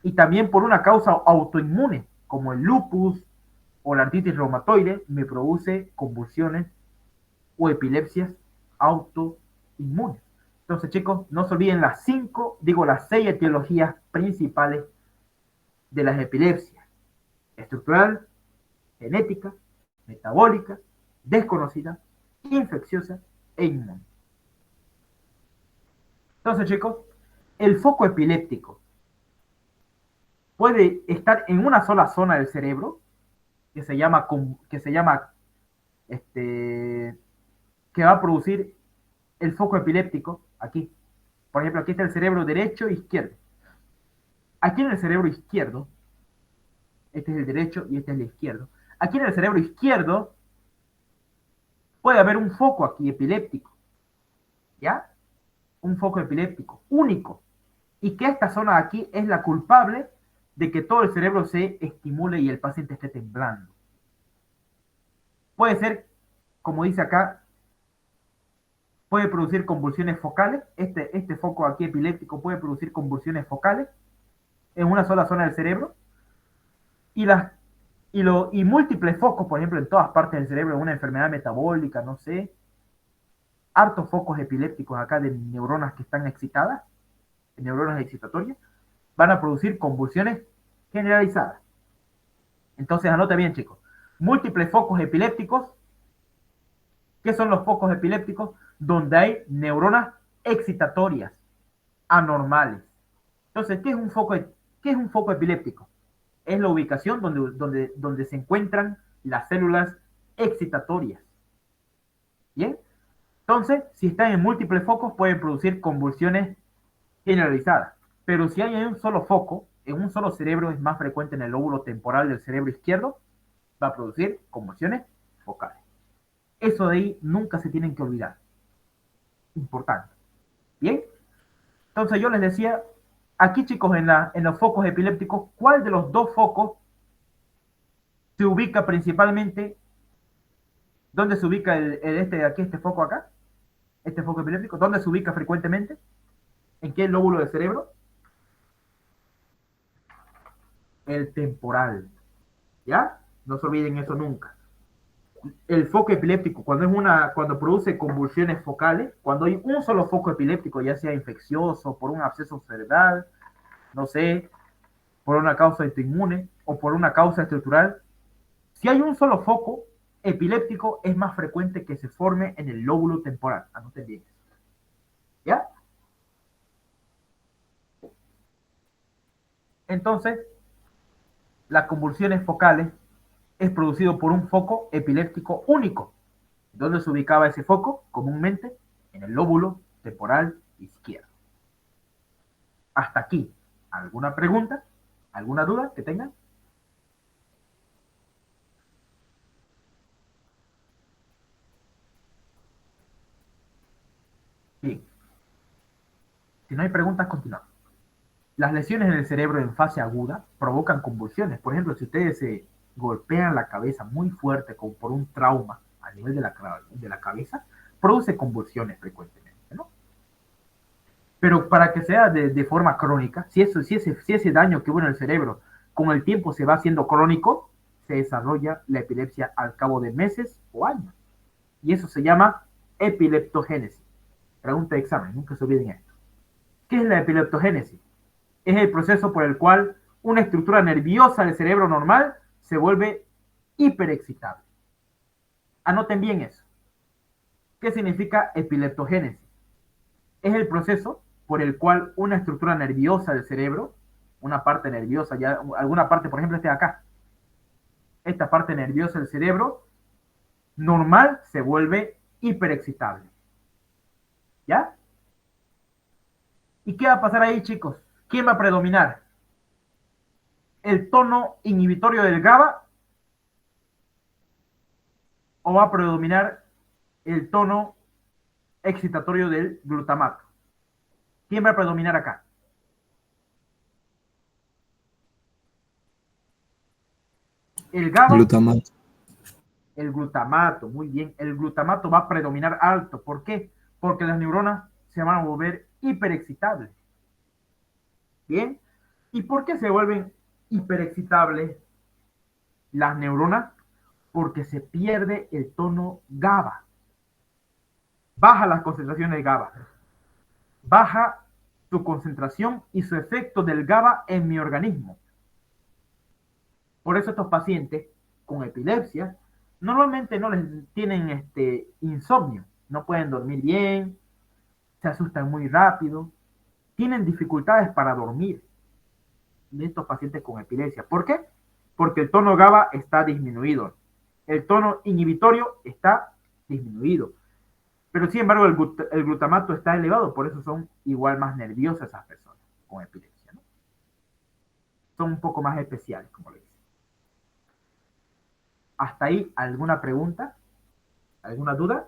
A: Y también por una causa autoinmune, como el lupus o la artritis reumatoide, me produce convulsiones o epilepsias autoinmunes. Entonces, chicos, no se olviden las 6 etiologías principales de las epilepsias: estructural, genética, metabólica, desconocida, infecciosa e inmune. Entonces, chicos, el foco epiléptico puede estar en una sola zona del cerebro este, que va a producir el foco epiléptico aquí. Por ejemplo, aquí está el cerebro derecho e izquierdo. Aquí en el cerebro izquierdo, este es el derecho y este es el izquierdo, aquí en el cerebro izquierdo puede haber un foco aquí epiléptico, ¿ya? Un foco epiléptico único, y que esta zona de aquí es la culpable de que todo el cerebro se estimule y el paciente esté temblando. Puede ser, como dice acá, puede producir convulsiones focales. Este foco aquí epiléptico puede producir convulsiones focales en una sola zona del cerebro. Y múltiples focos, por ejemplo, en todas partes del cerebro, en una enfermedad metabólica, no sé, hartos focos epilépticos acá de neuronas que están excitadas, neuronas excitatorias, van a producir convulsiones generalizadas. Entonces, anote bien, chicos. Múltiples focos epilépticos. ¿Qué son los focos epilépticos? Donde hay neuronas excitatorias, anormales. Entonces, ¿qué es un foco epiléptico? Es la ubicación donde se encuentran las células excitatorias. ¿Bien? Entonces, si están en múltiples focos, pueden producir convulsiones generalizadas. Pero si hay un solo foco, en un solo cerebro, es más frecuente en el lóbulo temporal del cerebro izquierdo, va a producir convulsiones focales. Eso de ahí nunca se tienen que olvidar. Importante. ¿Bien? Entonces yo les decía, aquí chicos, en los focos epilépticos, ¿cuál de los dos focos se ubica principalmente? ¿Dónde se ubica este de aquí, este foco acá? Este foco epiléptico, ¿dónde se ubica frecuentemente? ¿En qué lóbulo del cerebro? El temporal. ¿Ya? No se olviden eso nunca. El foco epiléptico, cuando produce convulsiones focales, cuando hay un solo foco epiléptico, ya sea infeccioso, por un absceso cerebral, no sé, por una causa autoinmune o por una causa estructural, si hay un solo foco epiléptico, es más frecuente que se forme en el lóbulo temporal. Anoten bien. ¿Ya? Entonces, las convulsiones focales es producido por un foco epiléptico único. ¿Dónde se ubicaba ese foco? Comúnmente en el lóbulo temporal izquierdo. Hasta aquí. ¿Alguna pregunta? ¿Alguna duda que tengan? Bien. Si no hay preguntas, continuamos. Las lesiones en el cerebro en fase aguda provocan convulsiones. Por ejemplo, si ustedes se golpean la cabeza muy fuerte por un trauma a nivel de la cabeza, produce convulsiones frecuentemente, ¿no? Pero para que sea de forma crónica, si ese daño que hubo en el cerebro con el tiempo se va haciendo crónico, se desarrolla la epilepsia al cabo de meses o años. Y eso se llama epileptogénesis. Pregunta de examen, nunca se olviden esto. ¿Qué es la epileptogénesis? Es el proceso por el cual una estructura nerviosa del cerebro normal se vuelve hiperexcitable. Anoten bien eso. ¿Qué significa epileptogénesis? Es el proceso por el cual una estructura nerviosa del cerebro, una parte nerviosa, ya alguna parte, por ejemplo, este de acá, esta parte nerviosa del cerebro normal se vuelve hiperexcitable. ¿Ya? ¿Y qué va a pasar ahí, chicos? ¿Quién va a predominar? ¿El tono inhibitorio del GABA o va a predominar el tono excitatorio del glutamato? ¿Quién va a predominar acá? El GABA,
B: Glutamato.
A: el glutamato, muy bien. El glutamato va a predominar alto. ¿Por qué? Porque las neuronas se van a volver hiperexcitables. Bien. ¿Y por qué se vuelven hiperexcitables las neuronas? Porque se pierde el tono GABA. Baja las concentraciones de GABA. Baja su concentración y su efecto del GABA en mi organismo. Por eso estos pacientes con epilepsia normalmente no les tienen insomnio, no pueden dormir bien, se asustan muy rápido, tienen dificultades para dormir de estos pacientes con epilepsia. ¿Por qué? Porque el tono GABA está disminuido, el tono inhibitorio está disminuido, pero sin embargo el glutamato está elevado, por eso son igual más nerviosas esas personas con epilepsia, ¿no? son un poco más especiales, como le dicen. ¿Hasta ahí alguna pregunta? ¿Alguna duda?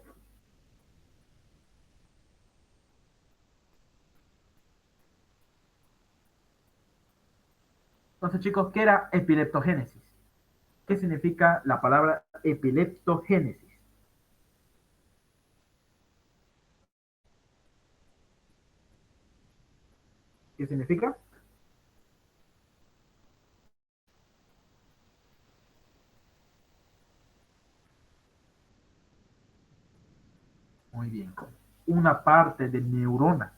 A: Entonces, chicos, ¿qué era epileptogénesis? ¿Qué significa la palabra epileptogénesis? ¿Qué significa? Muy bien. Una parte de neuronas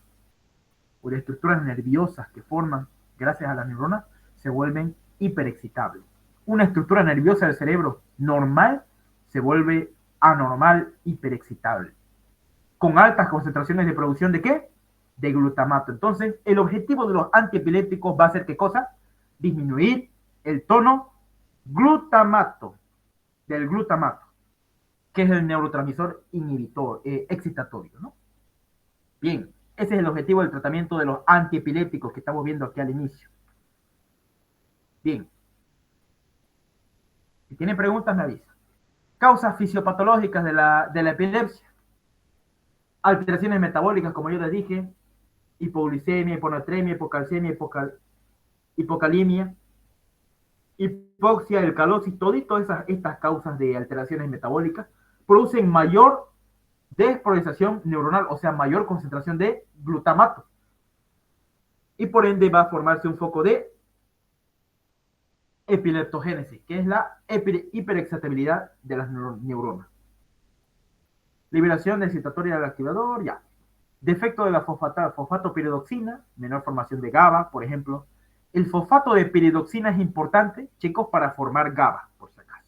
A: o de estructuras nerviosas que forman gracias a las neuronas se vuelven hiperexcitables. Una estructura nerviosa del cerebro normal se vuelve anormal, hiperexcitable, con altas concentraciones de producción ¿de qué? De glutamato. Entonces, el objetivo de los antiepilépticos va a ser ¿qué cosa? Disminuir el tono glutamato, del glutamato, que es el neurotransmisor inhibitor, excitatorio, ¿no? Bien, ese es el objetivo del tratamiento de los antiepilépticos que estamos viendo aquí al inicio. Bien. Si tienen preguntas, me avisa. Causas fisiopatológicas de la epilepsia. Alteraciones metabólicas, como yo les dije. Hipoglicemia, hiponatremia, hipocalcemia, hipocalimia, hipoxia, alcalosis, todas estas causas de alteraciones metabólicas producen mayor despolarización neuronal, o sea, mayor concentración de glutamato. Y por ende va a formarse un foco de epileptogénesis, que es la hiperexcitabilidad de las neuronas. Liberación excitatoria del activador, ya. Defecto de la fosfatopiridoxina, menor formación de GABA, por ejemplo. El fosfato de piridoxina es importante, chicos, para formar GABA, por si acaso.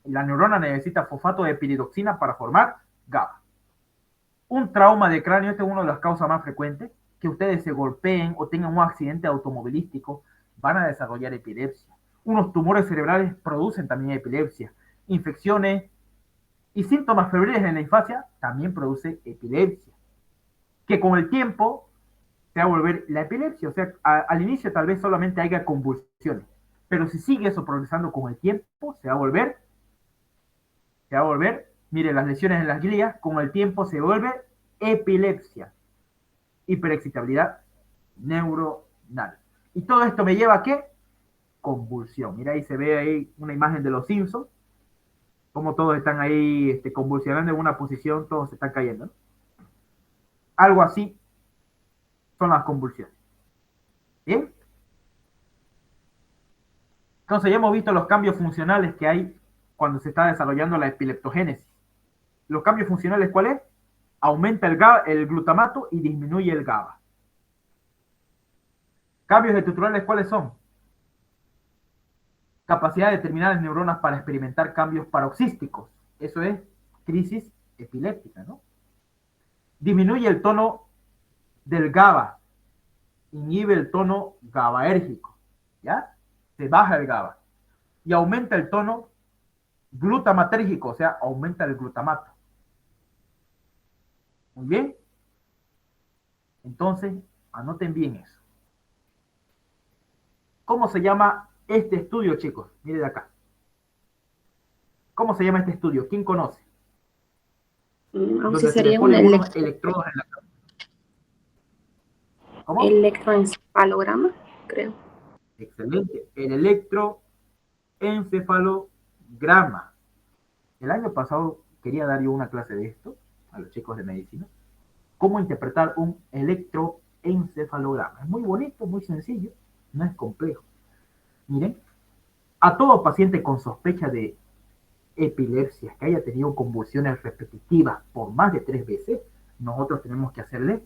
A: La neurona necesita fosfato de piridoxina para formar GABA. Un trauma de cráneo, esta es una de las causas más frecuentes, que ustedes se golpeen o tengan un accidente automovilístico, van a desarrollar epilepsia. Unos tumores cerebrales producen también epilepsia. Infecciones y síntomas febriles en la infancia también produce epilepsia. Que con el tiempo se va a volver la epilepsia. O sea, al inicio tal vez solamente haya convulsiones, pero si sigue eso progresando con el tiempo, se va a volver, mire, las lesiones en las glías, con el tiempo se vuelve epilepsia, hiperexcitabilidad neuronal. Y todo esto me lleva a ¿qué? Convulsión. Mira, ahí se ve ahí una imagen de los Simpsons, como todos están ahí convulsionando en una posición, todos se están cayendo, ¿no? Algo así son las convulsiones. ¿Bien? Entonces ya hemos visto los cambios funcionales que hay cuando se está desarrollando la epileptogénesis. Los cambios funcionales, ¿cuál es? Aumenta el glutamato y disminuye el GABA. Cambios estructurales, ¿cuáles son? Capacidad de determinadas neuronas para experimentar cambios paroxísticos. Eso es crisis epiléptica, ¿no? Disminuye el tono del GABA, inhibe el tono GABAérgico, ¿ya? Se baja el GABA y aumenta el tono glutamatérgico, o sea, aumenta el glutamato. Muy bien. Entonces, anoten bien eso. ¿Cómo se llama este estudio, chicos? Miren de acá. ¿Cómo se llama este estudio? ¿Quién conoce?
C: Aunque
A: Donde se le
C: sería un
A: ponen unos electrodos en la cabeza. ¿Cómo?
C: electroencefalograma, creo.
A: Excelente. El electroencefalograma. El año pasado quería dar yo una clase de esto a los chicos de medicina. ¿Cómo interpretar un electroencefalograma? Es muy bonito, muy sencillo, no es complejo. Miren, a todo paciente con sospecha de epilepsia que haya tenido convulsiones repetitivas por más de 3 veces, nosotros tenemos que hacerle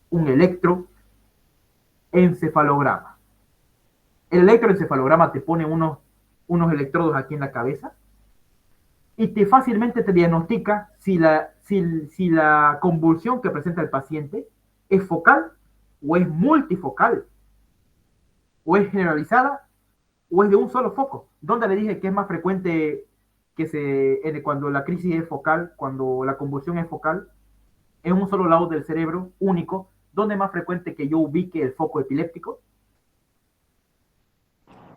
A: un electroencefalograma. El electroencefalograma te pone unos electrodos aquí en la cabeza y fácilmente te diagnostica si la convulsión que presenta el paciente es focal o es multifocal, o es generalizada o es de un solo foco. ¿Dónde le dije que es más frecuente cuando la crisis es focal, cuando la convulsión es focal, en un solo lado del cerebro único? ¿Dónde es más frecuente que yo ubique el foco epiléptico?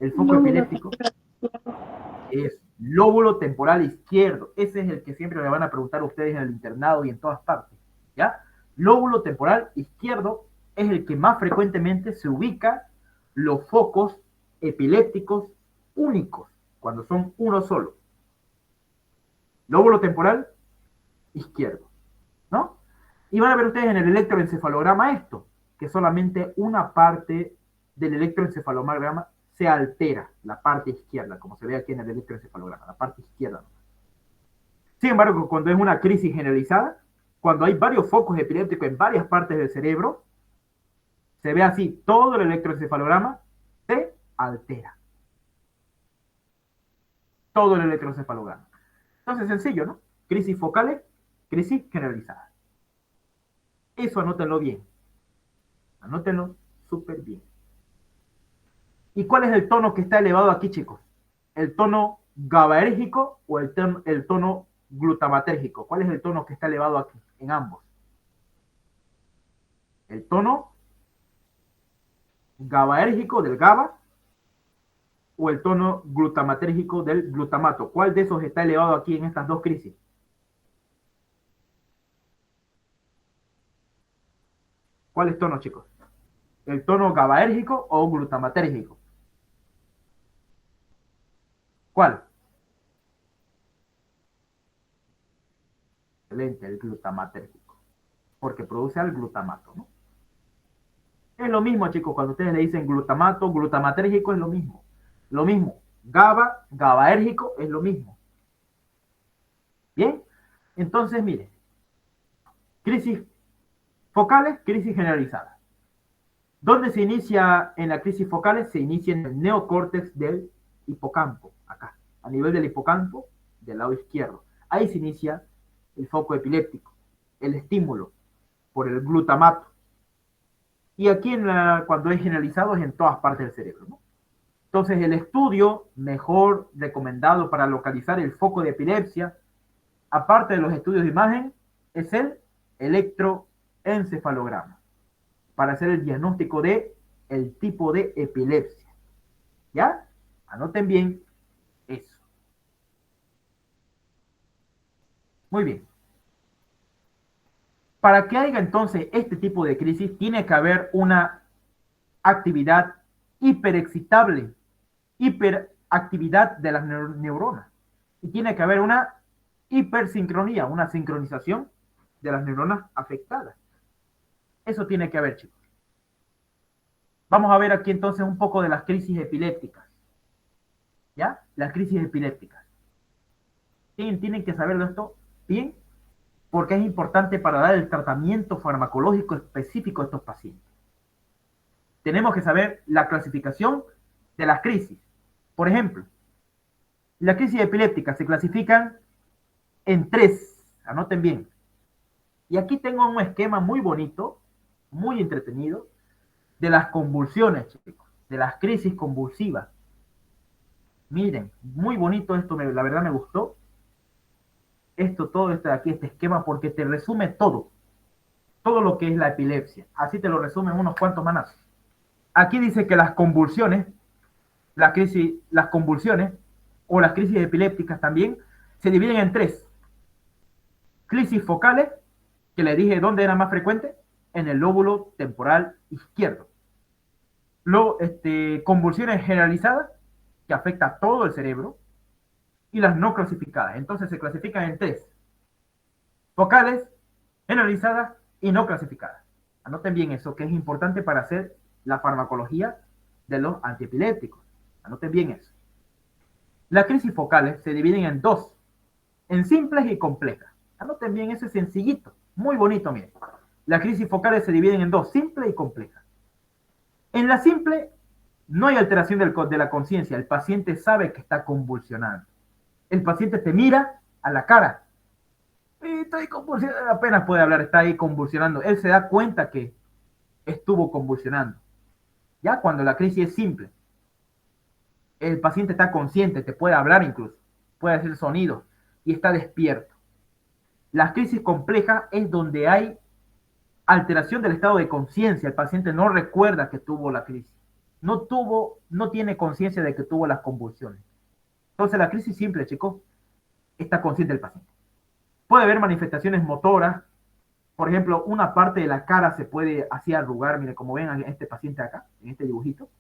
A: El foco epiléptico es lóbulo temporal izquierdo. Ese es el que siempre le van a preguntar a ustedes en el internado y en todas partes, ¿ya? Lóbulo temporal izquierdo es el que más frecuentemente se ubica los focos epilépticos únicos, cuando son uno solo. Lóbulo temporal izquierdo, ¿no? Y van a ver ustedes en el electroencefalograma esto, que solamente una parte del electroencefalograma se altera, la parte izquierda, como se ve aquí en el electroencefalograma, la parte izquierda. Sin embargo, cuando es una crisis generalizada, cuando hay varios focos epilépticos en varias partes del cerebro, se ve así, todo el electroencefalograma se altera. Todo el electroencefalograma. Entonces, sencillo, ¿no? Crisis focales, crisis generalizada. Eso anótenlo bien. Anótenlo súper bien. ¿Y cuál es el tono que está elevado aquí, chicos? ¿El tono GABAérgico o el tono glutamatérgico? ¿Cuál es el tono que está elevado aquí en ambos? ¿El tono GABAérgico del GABA o el tono glutamatérgico del glutamato? ¿Cuál de esos está elevado aquí en estas dos crisis? ¿Cuál es tono, chicos? ¿El tono GABAérgico o glutamatérgico? ¿Cuál? Excelente, el glutamatérgico, porque produce al glutamato, ¿no? Es lo mismo, chicos, cuando ustedes le dicen glutamato, glutamatérgico es lo mismo. Lo mismo, GABA, GABAérgico es lo mismo. Bien, entonces, miren, crisis focales, crisis generalizada. ¿Dónde se inicia en la crisis focales? Se inicia en el neocórtex del hipocampo, acá, a nivel del hipocampo, del lado izquierdo. Ahí se inicia el foco epiléptico, el estímulo por el glutamato. Y aquí cuando es generalizado es en todas partes del cerebro, ¿no? Entonces el estudio mejor recomendado para localizar el foco de epilepsia, aparte de los estudios de imagen, es el electroencefalograma, para hacer el diagnóstico de el tipo de epilepsia. ¿Ya? Anoten bien eso. Muy bien. Para que haya entonces este tipo de crisis, tiene que haber una actividad hiperexcitable, hiperactividad de las neuronas. Y tiene que haber una hipersincronía, una sincronización de las neuronas afectadas. Eso tiene que haber, chicos. Vamos a ver aquí entonces un poco de las crisis epilépticas. ¿Ya? Las crisis epilépticas. Tienen que saberlo esto bien, porque es importante para dar el tratamiento farmacológico específico a estos pacientes. Tenemos que saber la clasificación de las crisis. Por ejemplo, las crisis epilépticas se clasifican en 3. Anoten bien. Y aquí tengo un esquema muy bonito, muy entretenido, de las convulsiones, chicos, de las crisis convulsivas. Miren, muy bonito esto, la verdad me gustó. Todo esto de aquí, este esquema, porque te resume todo lo que es la epilepsia. Así te lo resumen unos cuantos manazos. Aquí dice que las convulsiones, las convulsiones o las crisis epilépticas también se dividen en 3. Crisis focales, que le dije dónde era más frecuente, en el lóbulo temporal izquierdo. Luego, convulsiones generalizadas, que afecta a todo el cerebro, y las no clasificadas. Entonces se clasifican en 3. Focales, generalizadas y no clasificadas. Anoten bien eso, que es importante para hacer la farmacología de los antiepilépticos. Anoten bien eso. Las crisis focales se dividen en 2, en simples y complejas. Anoten bien, eso es sencillito, muy bonito, miren. Las crisis focales se dividen en 2, simple y compleja. En la simple, no hay alteración de la conciencia, el paciente sabe que está convulsionando. El paciente te mira a la cara. Estoy convulsionando, apenas puede hablar, está ahí convulsionando. Él se da cuenta que estuvo convulsionando. Ya cuando la crisis es simple, el paciente está consciente, te puede hablar incluso, puede hacer sonidos y está despierto. La crisis compleja es donde hay alteración del estado de conciencia, el paciente no recuerda que tuvo la crisis. no tiene conciencia de que tuvo las convulsiones. Entonces la crisis simple, chicos, está consciente del paciente. Puede haber manifestaciones motoras, por ejemplo, una parte de la cara se puede así arrugar, mire, como ven a este paciente acá, en este dibujito.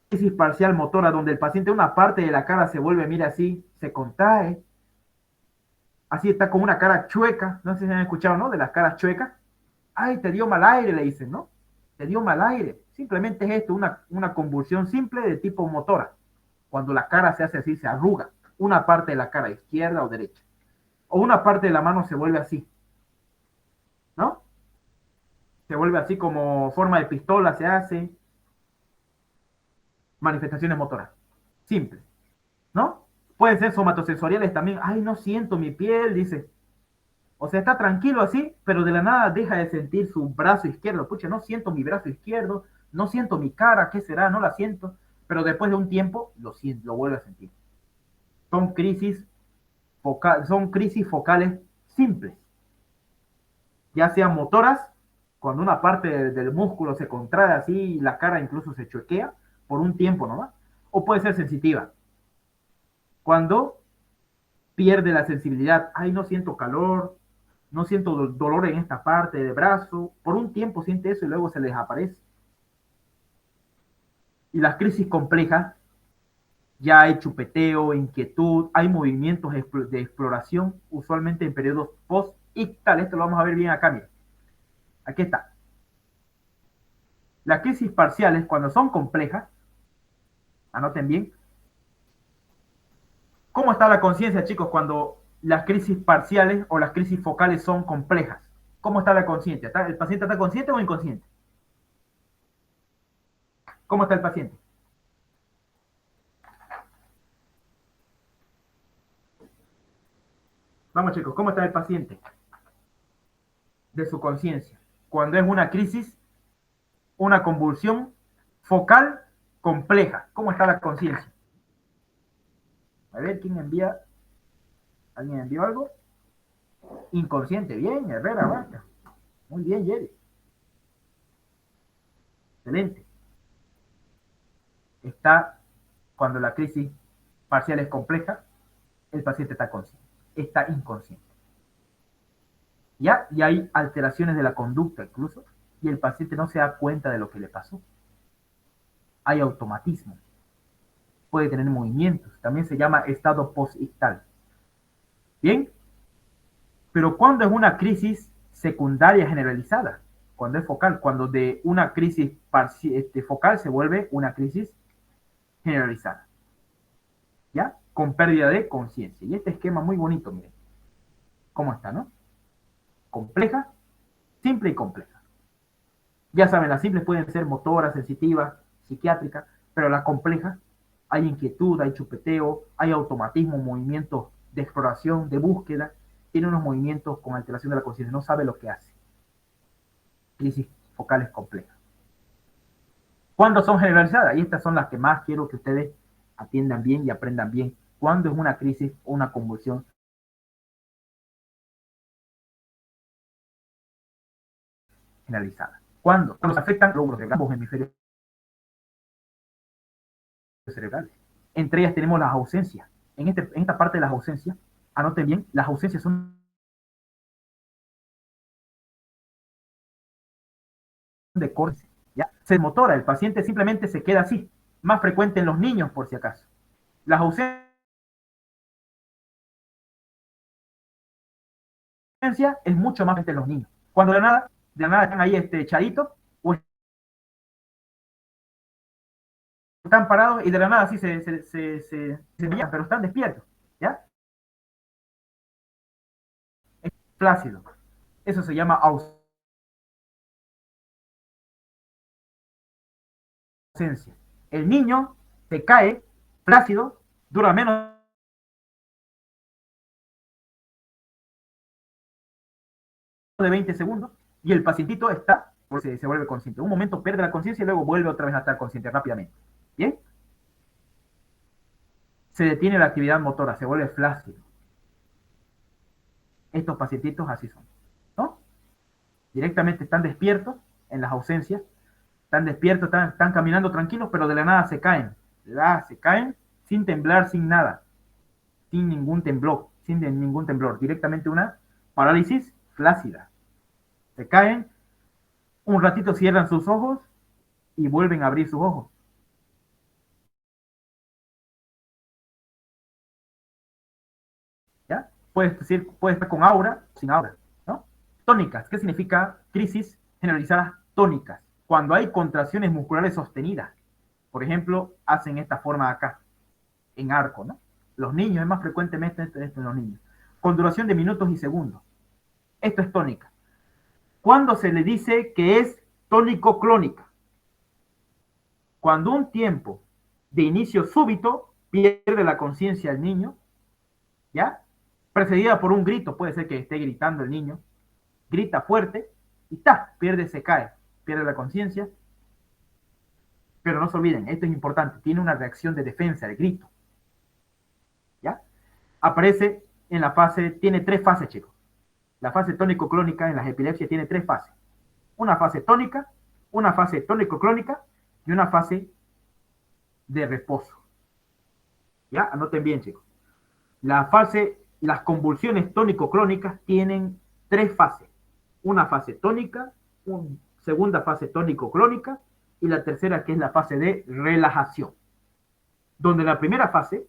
A: Crisis parcial motora, donde el paciente, una parte de la cara se vuelve, mire así, se contrae, así está con una cara chueca, no sé si han escuchado, ¿no? De las caras chuecas. Ay, te dio mal aire, le dicen, ¿no? Te dio mal aire. Simplemente es esto, una convulsión simple de tipo motora. Cuando la cara se hace así, se arruga. Una parte de la cara, izquierda o derecha. O una parte de la mano se vuelve así, ¿no? Se vuelve así como forma de pistola, se hace. Manifestaciones motoras. Simple, ¿no? Pueden ser somatosensoriales también. Ay, no siento mi piel, dice. O sea, está tranquilo así, pero de la nada deja de sentir su brazo izquierdo. Pucha, no siento mi brazo izquierdo, no siento mi cara, ¿qué será? No la siento. Pero después de un tiempo lo vuelve a sentir. Son son crisis focales simples. Ya sean motoras, cuando una parte del músculo se contrae así y la cara incluso se choquea por un tiempo nomás. O puede ser sensitiva. Cuando pierde la sensibilidad, ay, no siento calor, no siento dolor en esta parte del brazo, por un tiempo siente eso y luego se le desaparece. Y las crisis complejas, ya hay chupeteo, inquietud, hay movimientos de exploración, usualmente en periodos post-ictal. Esto lo vamos a ver bien acá, miren. Aquí está. Las crisis parciales, cuando son complejas, anoten bien. ¿Cómo está la conciencia, chicos, cuando las crisis parciales o las crisis focales son complejas? ¿Cómo está la conciencia? ¿El paciente está consciente o inconsciente? ¿Cómo está el paciente? Vamos, chicos, ¿cómo está el paciente? De su conciencia. Cuando es una crisis, una convulsión focal compleja. ¿Cómo está la conciencia? A ver, ¿quién envía? ¿Alguien envió algo? Inconsciente. Bien, Herrera, vaca. Muy bien, Jerry. Excelente. Está, cuando la crisis parcial es compleja, el paciente está consciente. Está inconsciente. ¿Ya? Y hay alteraciones de la conducta incluso, y el paciente no se da cuenta de lo que le pasó. Hay automatismo. Puede tener movimientos. También se llama estado post-ictal. ¿Bien? Pero cuando es una crisis secundaria generalizada, cuando es focal, cuando de una crisis focal se vuelve una crisis generalizada, ¿ya? Con pérdida de conciencia. Y este esquema muy bonito, miren. ¿Cómo está, no? Compleja, simple y compleja. Ya saben, las simples pueden ser motoras, sensitivas, psiquiátricas, pero las complejas, hay inquietud, hay chupeteo, hay automatismo, movimientos de exploración, de búsqueda, tiene unos movimientos con alteración de la conciencia, no sabe lo que hace. Crisis focales complejas. ¿Cuándo son generalizadas? Y estas son las que más quiero que ustedes atiendan bien y aprendan bien. ¿Cuándo es una crisis o una convulsión generalizada? ¿Cuándo? Nos afectan lóbulos de ambos hemisferios cerebrales. Entre ellas tenemos las ausencias. En esta parte de las ausencias, anoten bien, las ausencias son de corte, ¿ya? Se motora, el paciente simplemente se queda así. Más frecuente en los niños, por si acaso. Las ausencias es mucho más frecuente en los niños. Cuando de la nada están ahí echaditos, o están parados y de la nada así se miran, pero están despiertos, ¿ya? Es flácido. Eso se llama ausencia. El niño se cae flácido, dura menos de 20 segundos y el pacientito está, se vuelve consciente. Un momento pierde la conciencia y luego vuelve otra vez a estar consciente rápidamente. ¿Bien? Se detiene la actividad motora, se vuelve flácido. Estos pacientitos así son, ¿no? Directamente están despiertos en las ausencias, están despiertos, están caminando tranquilos, pero de la nada se caen. Se caen sin temblar, sin nada, sin ningún temblor, directamente una parálisis flácida. Se caen, un ratito cierran sus ojos y vuelven a abrir sus ojos. ¿Ya? Puede estar con aura, sin aura, ¿no? Tónicas, ¿qué significa crisis generalizadas tónicas? Cuando hay contracciones musculares sostenidas, por ejemplo, hacen esta forma acá, en arco, ¿no? Los niños, es más frecuentemente esto en los niños, con duración de minutos y segundos. Esto es tónica. ¿Cuándo se le dice que es tónico-clónica? Cuando un tiempo de inicio súbito pierde la conciencia el niño, ¿ya? Precedida por un grito, puede ser que esté gritando el niño, grita fuerte y se cae, pierde la conciencia. Pero no se olviden, esto es importante, tiene una reacción de defensa, de grito. ¿Ya? Aparece en la fase, tiene 3 fases, chicos. La fase tónico-clónica en las epilepsias tiene 3 fases. Una fase tónica, una fase tónico-clónica y una fase de reposo. ¿Ya? Anoten bien, chicos. Las convulsiones tónico-clónicas tienen 3 fases. Una fase tónica, una segunda fase tónico-clónica y la tercera, que es la fase de relajación. Donde en la primera fase,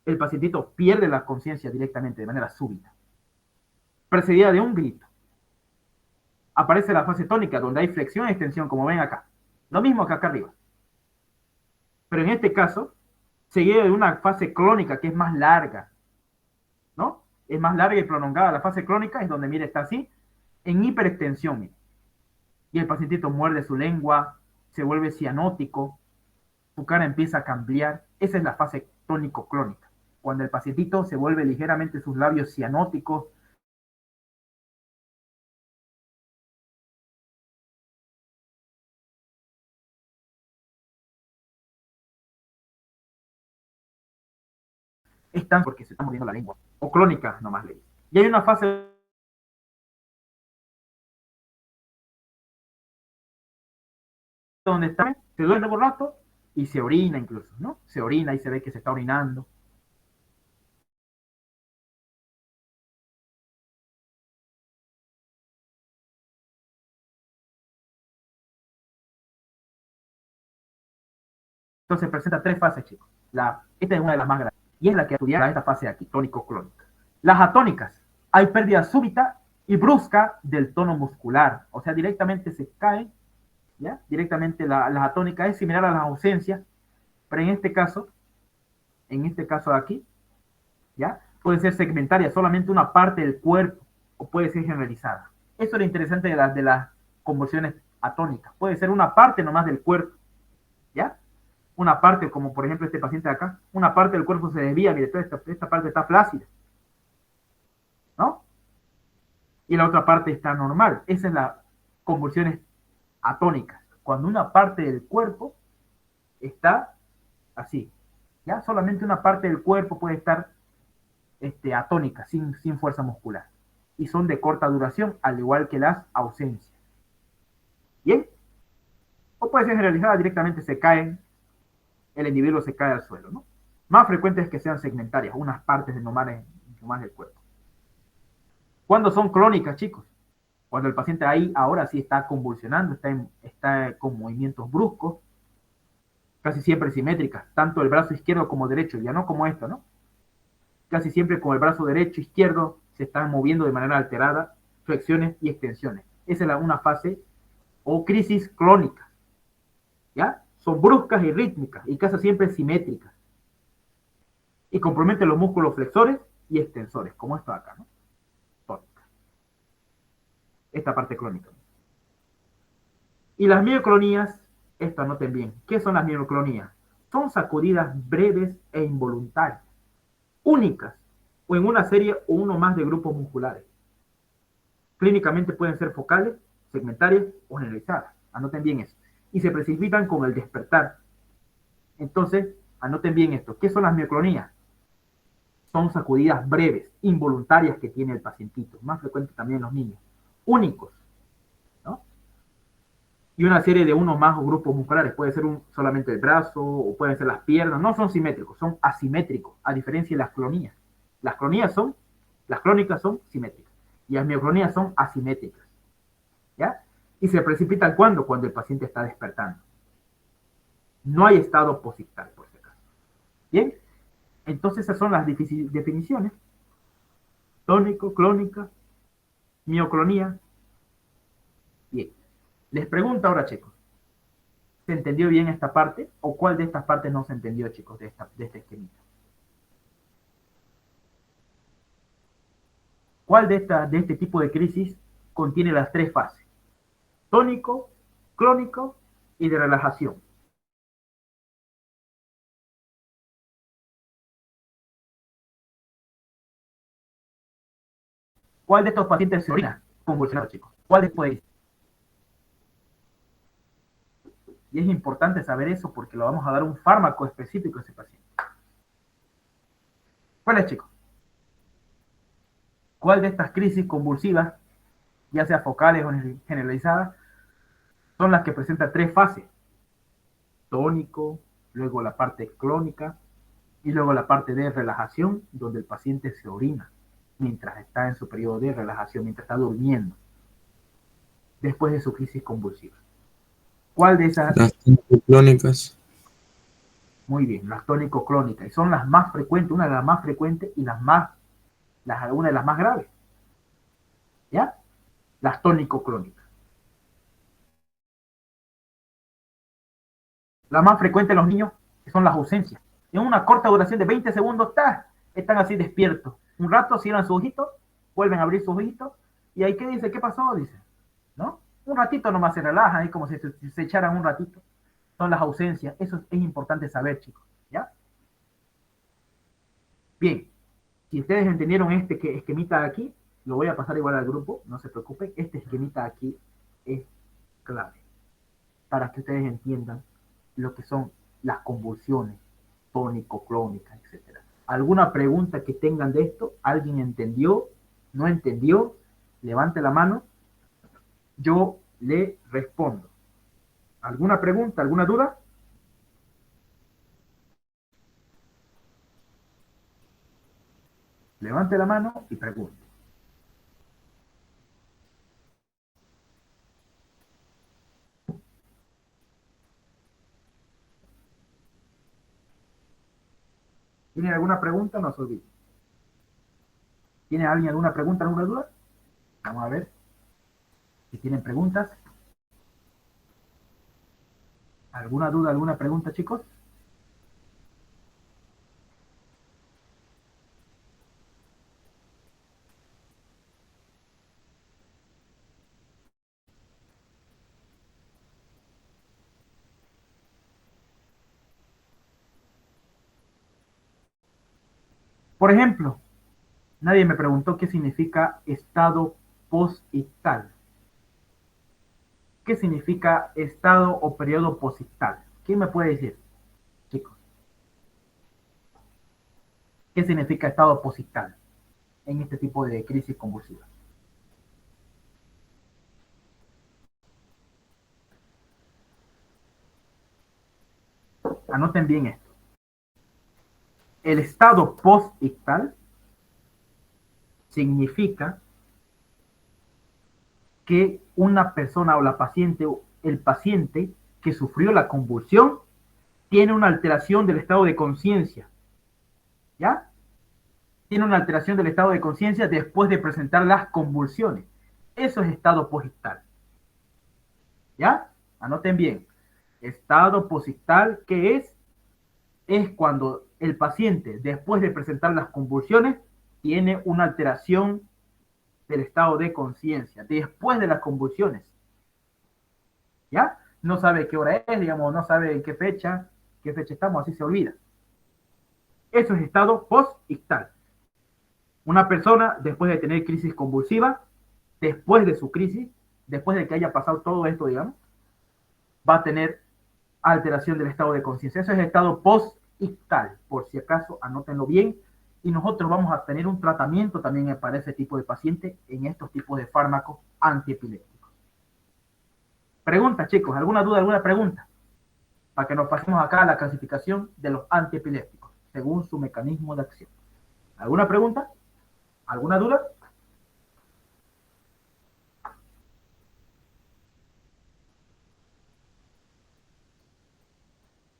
A: el pacientito pierde la conciencia directamente, de manera súbita, precedida de un grito. Aparece la fase tónica, donde hay flexión y extensión, como ven acá. Lo mismo que acá arriba. Pero en este caso, seguido de una fase clónica que es más larga, ¿no? Es más larga y prolongada. La fase clónica es donde, mire, está así, en hiperextensión, mire. Y el pacientito muerde su lengua, se vuelve cianótico, su cara empieza a cambiar. Esa es la fase tónico-clónica. Cuando el pacientito se vuelve ligeramente sus labios cianóticos, están porque se está mordiendo la lengua. O clónica, nomás le digo. Y hay una fase donde está, se duerme por rato y se orina incluso, ¿no? Se orina y se ve que se está orinando. Entonces presenta 3 fases, chicos. Esta es una de las más grandes. Y es la que estudia esta fase de aquí, tónico-clónica. Las atónicas. Hay pérdida súbita y brusca del tono muscular. O sea, directamente se caen, ¿ya? Directamente las atónicas es similar a las ausencias, pero en este caso de aquí, ¿ya? Puede ser segmentaria, solamente una parte del cuerpo, o puede ser generalizada. Eso es lo interesante de las convulsiones atónicas. Puede ser una parte nomás del cuerpo, ¿ya? Una parte, como por ejemplo este paciente de acá, una parte del cuerpo se desvía, mire, toda esta parte está flácida, ¿no? Y la otra parte está normal. Esa es la convulsiones atónicas. Cuando una parte del cuerpo está así, ¿ya? Solamente una parte del cuerpo puede estar atónica, sin fuerza muscular. Y son de corta duración, al igual que las ausencias. ¿Bien? O puede ser generalizada, directamente se caen, el individuo se cae al suelo, ¿no? Más frecuente es que sean segmentarias, unas partes de nomás del cuerpo. ¿Cuándo son crónicas, chicos? Cuando el paciente ahí ahora sí está convulsionando, está con movimientos bruscos, casi siempre simétricas, tanto el brazo izquierdo como derecho, ya no como esto, ¿no? Casi siempre con el brazo derecho, izquierdo, se están moviendo de manera alterada, flexiones y extensiones. Esa es una fase o crisis clónica, ¿ya? Son bruscas y rítmicas y casi siempre simétricas. Y comprometen los músculos flexores y extensores, como esto acá, ¿no? Tónica. Esta parte clónica. Y las mioclonías, esto anoten bien. ¿Qué son las mioclonías? Son sacudidas breves e involuntarias, únicas, o en una serie o uno más de grupos musculares. Clínicamente pueden ser focales, segmentarias o generalizadas. Anoten bien eso. Y se precipitan con el despertar. Entonces, anoten bien esto. ¿Qué son las mioclonías? Son sacudidas breves, involuntarias que tiene el pacientito. Más frecuente también en los niños. Únicos, ¿no? y una serie de uno más grupos musculares. Puede ser solamente el brazo o pueden ser las piernas. No son simétricos, son asimétricos, a diferencia de las clonías. Las crónicas son simétricas y las mioclonías son asimétricas. ¿Ya? Y se precipitan ¿cuándo? Cuando el paciente está despertando. No hay estado posictal, por si acaso. Bien, entonces esas son las definiciones. Tónico, clónica, mioclonía. Bien, les pregunto ahora, chicos, ¿se entendió bien esta parte? ¿O cuál de estas partes no se entendió, chicos, de este esquemita? ¿Cuál de este tipo de crisis contiene las tres fases? Tónico, clónico y de relajación. ¿Cuál de estos pacientes se orina convulsionado, chicos? ¿Cuál después? Y es importante saber eso porque le vamos a dar un fármaco específico a ese paciente. ¿Cuál es, chicos? ¿Cuál de estas crisis convulsivas, ya sea focales o generalizadas, son las que presentan tres fases? Tónico, luego la parte clónica y luego la parte de relajación, donde el paciente se orina mientras está en su periodo de relajación, mientras está durmiendo, después de su crisis convulsiva. ¿Cuál de esas?
B: Las clónicas.
A: Muy bien, las tónico-clónicas, y son las más frecuentes, una de las más frecuentes y una de las más graves. ¿Ya? Las tónico-clónicas. La más frecuente en los niños son las ausencias. En una corta duración de 20 segundos, están así despiertos. Un rato cierran sus ojitos, vuelven a abrir sus ojitos, y ahí ¿qué dice? ¿Qué pasó? Dice, ¿no? Un ratito nomás se relajan, ahí como si se echaran un ratito. Son las ausencias. Eso es importante saber, chicos. ¿Ya? Bien. Si ustedes entendieron este esquemita de aquí, lo voy a pasar igual al grupo, no se preocupen. Este esquemita de aquí es clave para que ustedes entiendan lo que son las convulsiones tónico-clónicas, etc. ¿Alguna pregunta que tengan de esto? ¿Alguien entendió? ¿No entendió? Levante la mano. Yo le respondo. ¿Alguna pregunta? ¿Alguna duda? Levante la mano y pregunte. ¿Tienen alguna pregunta? No se olviden. ¿Tiene alguien alguna pregunta, alguna duda? Vamos a ver si tienen preguntas. ¿Alguna duda, alguna pregunta, chicos? Por ejemplo, nadie me preguntó qué significa estado posictal. ¿Qué significa estado o periodo posictal? ¿Quién me puede decir, chicos? ¿Qué significa estado posictal en este tipo de crisis convulsiva? Anoten bien esto. El estado posictal significa que una persona o el paciente que sufrió la convulsión tiene una alteración del estado de conciencia. ¿Ya? Tiene una alteración del estado de conciencia después de presentar las convulsiones. Eso es estado posictal. ¿Ya? Anoten bien. Estado posictal, ¿qué es? Es cuando el paciente, después de presentar las convulsiones, tiene una alteración del estado de conciencia, después de las convulsiones. ¿Ya? No sabe qué hora es, digamos, no sabe en qué fecha estamos, así se olvida. Eso es estado posictal. Una persona, después de tener crisis convulsiva, después de su crisis, después de que haya pasado todo esto, digamos, va a tener alteración del estado de conciencia. Eso es el estado posictal, por si acaso, anótenlo bien. Y nosotros vamos a tener un tratamiento también para ese tipo de paciente en estos tipos de fármacos antiepilépticos. Pregunta, chicos, ¿alguna duda, alguna pregunta? Para que nos pasemos acá a la clasificación de los antiepilépticos, según su mecanismo de acción. ¿Alguna pregunta? ¿Alguna duda?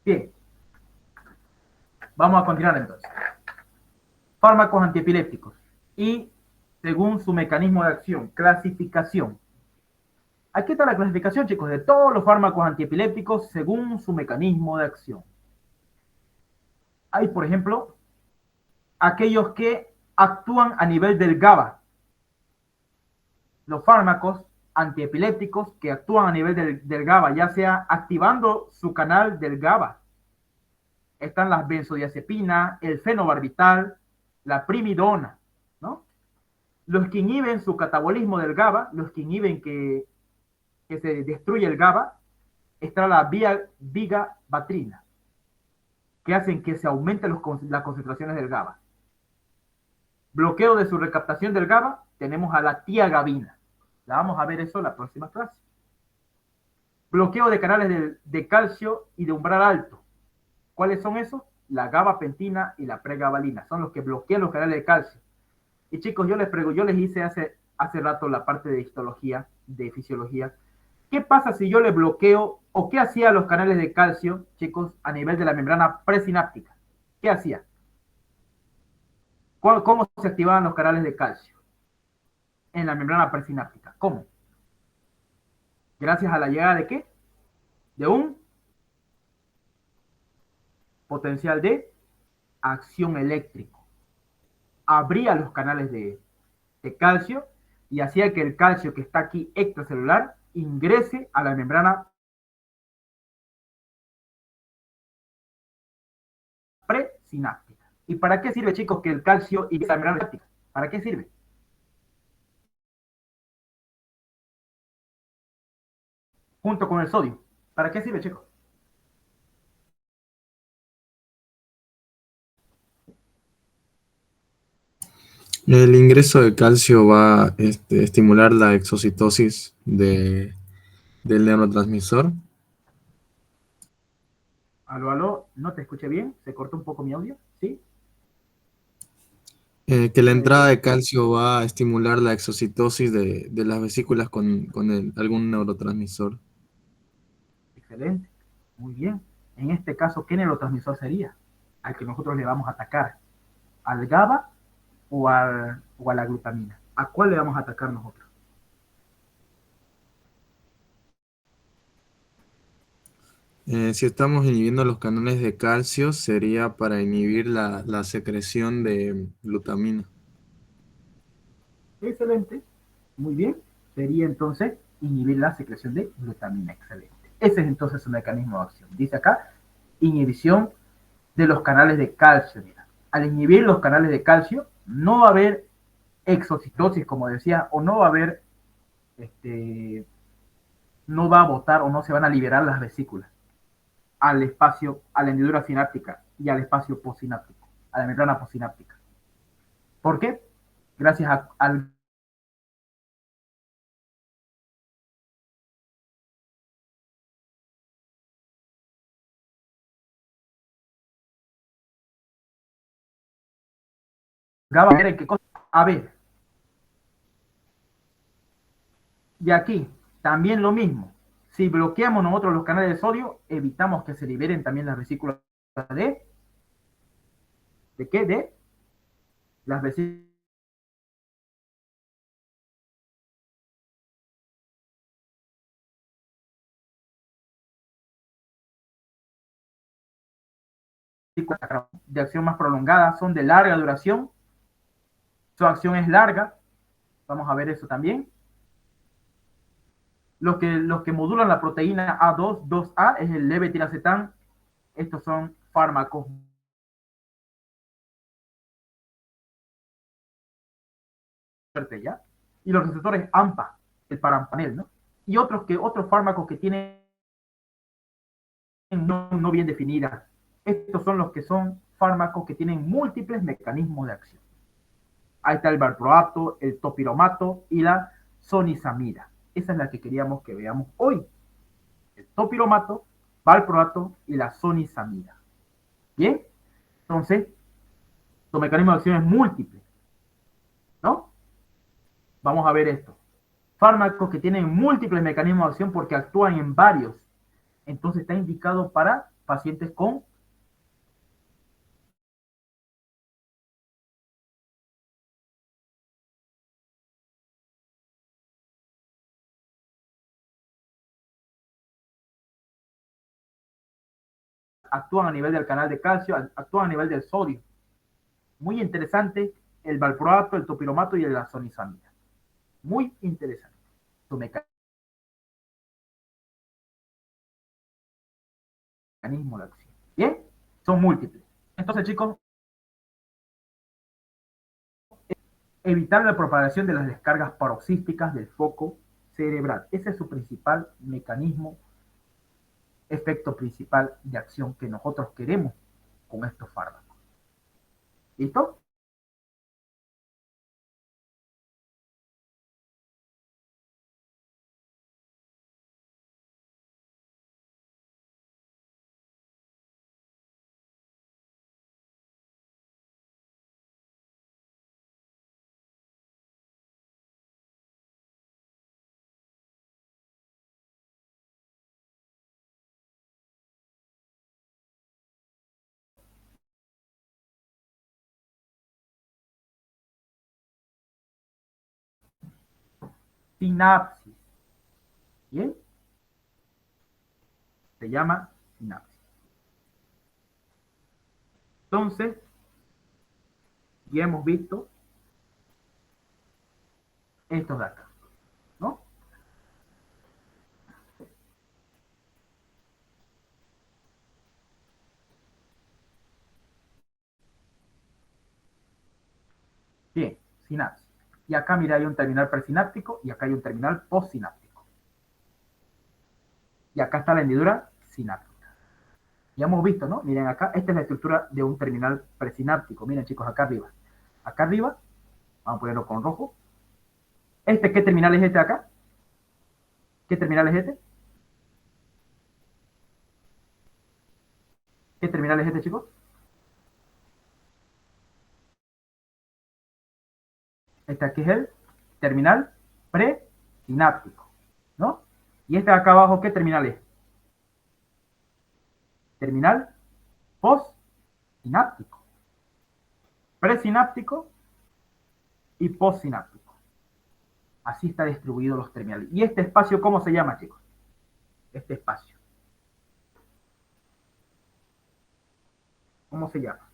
A: Bien, vamos a continuar entonces. Fármacos antiepilépticos y según su mecanismo de acción, clasificación. Aquí está la clasificación, chicos, de todos los fármacos antiepilépticos según su mecanismo de acción. Hay, por ejemplo, aquellos que actúan a nivel del GABA. Los fármacos antiepilépticos que actúan a nivel del GABA, ya sea activando su canal del GABA. Están las benzodiazepinas, el fenobarbital, la primidona, ¿no? Los que inhiben su catabolismo del GABA, los que inhiben que se destruye el GABA, está la vigabatrina, que hacen que se aumenten las concentraciones del GABA. Bloqueo de su recaptación del GABA, tenemos a la tiagabina. La vamos a ver eso en la próxima clase. Bloqueo de canales de calcio y de umbral alto. ¿Cuáles son esos? La gabapentina y la pregabalina. Son los que bloquean los canales de calcio. Y chicos, yo les hice hace rato la parte de histología, de fisiología. ¿Qué pasa si yo le bloqueo o qué hacía los canales de calcio, chicos, a nivel de la membrana presináptica? ¿Qué hacía? ¿Cómo se activaban los canales de calcio en la membrana presináptica? ¿Cómo? Gracias a la llegada de ¿qué? De un potencial de acción eléctrico. Abría los canales de calcio y hacía que el calcio que está aquí extracelular ingrese a la membrana presináptica. ¿Y para qué sirve, chicos, que el calcio ingrese a la membrana presináptica? ¿Para qué sirve? Junto con el sodio. ¿Para qué sirve, chicos?
B: El ingreso de calcio va a estimular la exocitosis del neurotransmisor.
A: Aló, no te escuché bien, se cortó un poco mi audio, ¿sí?
B: Que la entrada de calcio va a estimular la exocitosis de las vesículas con algún neurotransmisor.
A: Excelente, muy bien. En este caso, ¿qué neurotransmisor sería? Al que nosotros le vamos a atacar. ¿Al GABA o a la glutamina? ¿A cuál le vamos a atacar nosotros?
B: Si estamos inhibiendo los canales de calcio, sería para inhibir la secreción de glutamina.
A: Excelente, muy bien. Sería entonces inhibir la secreción de glutamina. Excelente. Ese es entonces su mecanismo de acción. Dice acá, inhibición de los canales de calcio. Mira. Al inhibir los canales de calcio, no va a haber exocitosis, como decía, o no va a haber, no va a botar o no se van a liberar las vesículas al espacio, a la hendidura sináptica y al espacio postsináptico, a la membrana postsináptica. ¿Por qué? Gracias al GABA. ¿Qué cosa? A ver, y aquí también lo mismo. Si bloqueamos nosotros los canales de sodio, evitamos que se liberen también las vesículas ¿de qué? De las vesículas de acción más prolongada, son de larga duración, su acción es larga, vamos a ver eso también. Los que modulan la proteína A2, 2A, es el levetiracetam. Estos son fármacos fuertes, ¿ya? Y los receptores AMPA, el parampanel, ¿no? Y otros fármacos que tienen no bien definidas. Estos son los que son fármacos que tienen múltiples mecanismos de acción. Ahí está el valproato, el topiromato y la sonizamida. Esa es la que queríamos que veamos hoy. el topiromato, valproato y la zonisamida. Bien, entonces, su mecanismo de acción es múltiple, ¿no? Vamos a ver esto. Fármacos que tienen múltiples mecanismos de acción porque actúan en varios. Entonces está indicado para pacientes con actúan a nivel del canal de calcio, actúan a nivel del sodio. Muy interesante el valproato, el topiromato y la zonisamida. Muy interesante. Su mecanismo de acción. Bien, son múltiples. Entonces, chicos, evitar la propagación de las descargas paroxísticas del foco cerebral. Ese es su principal mecanismo, efecto principal de acción que nosotros queremos con estos fármacos. ¿Listo? Sinapsis. ¿Bien? Se llama sinapsis. Entonces, ya hemos visto estos de acá, ¿no? Bien, sinapsis. Y acá, mira, hay un terminal presináptico y acá hay un terminal postsináptico. Y acá está la hendidura sináptica. Ya hemos visto, ¿no? Miren acá, esta es la estructura de un terminal presináptico. Miren, chicos, acá arriba. Acá arriba, vamos a ponerlo con rojo. ¿Qué terminal es este acá? ¿Qué terminal es este? ¿Qué terminal es este, chicos? Este aquí es el terminal presináptico, ¿no? Y este de acá abajo, ¿qué terminal es? Terminal postsináptico. Presináptico y postsináptico. Así está distribuido los terminales. ¿Y este espacio cómo se llama, chicos? Este espacio. ¿Cómo se llama?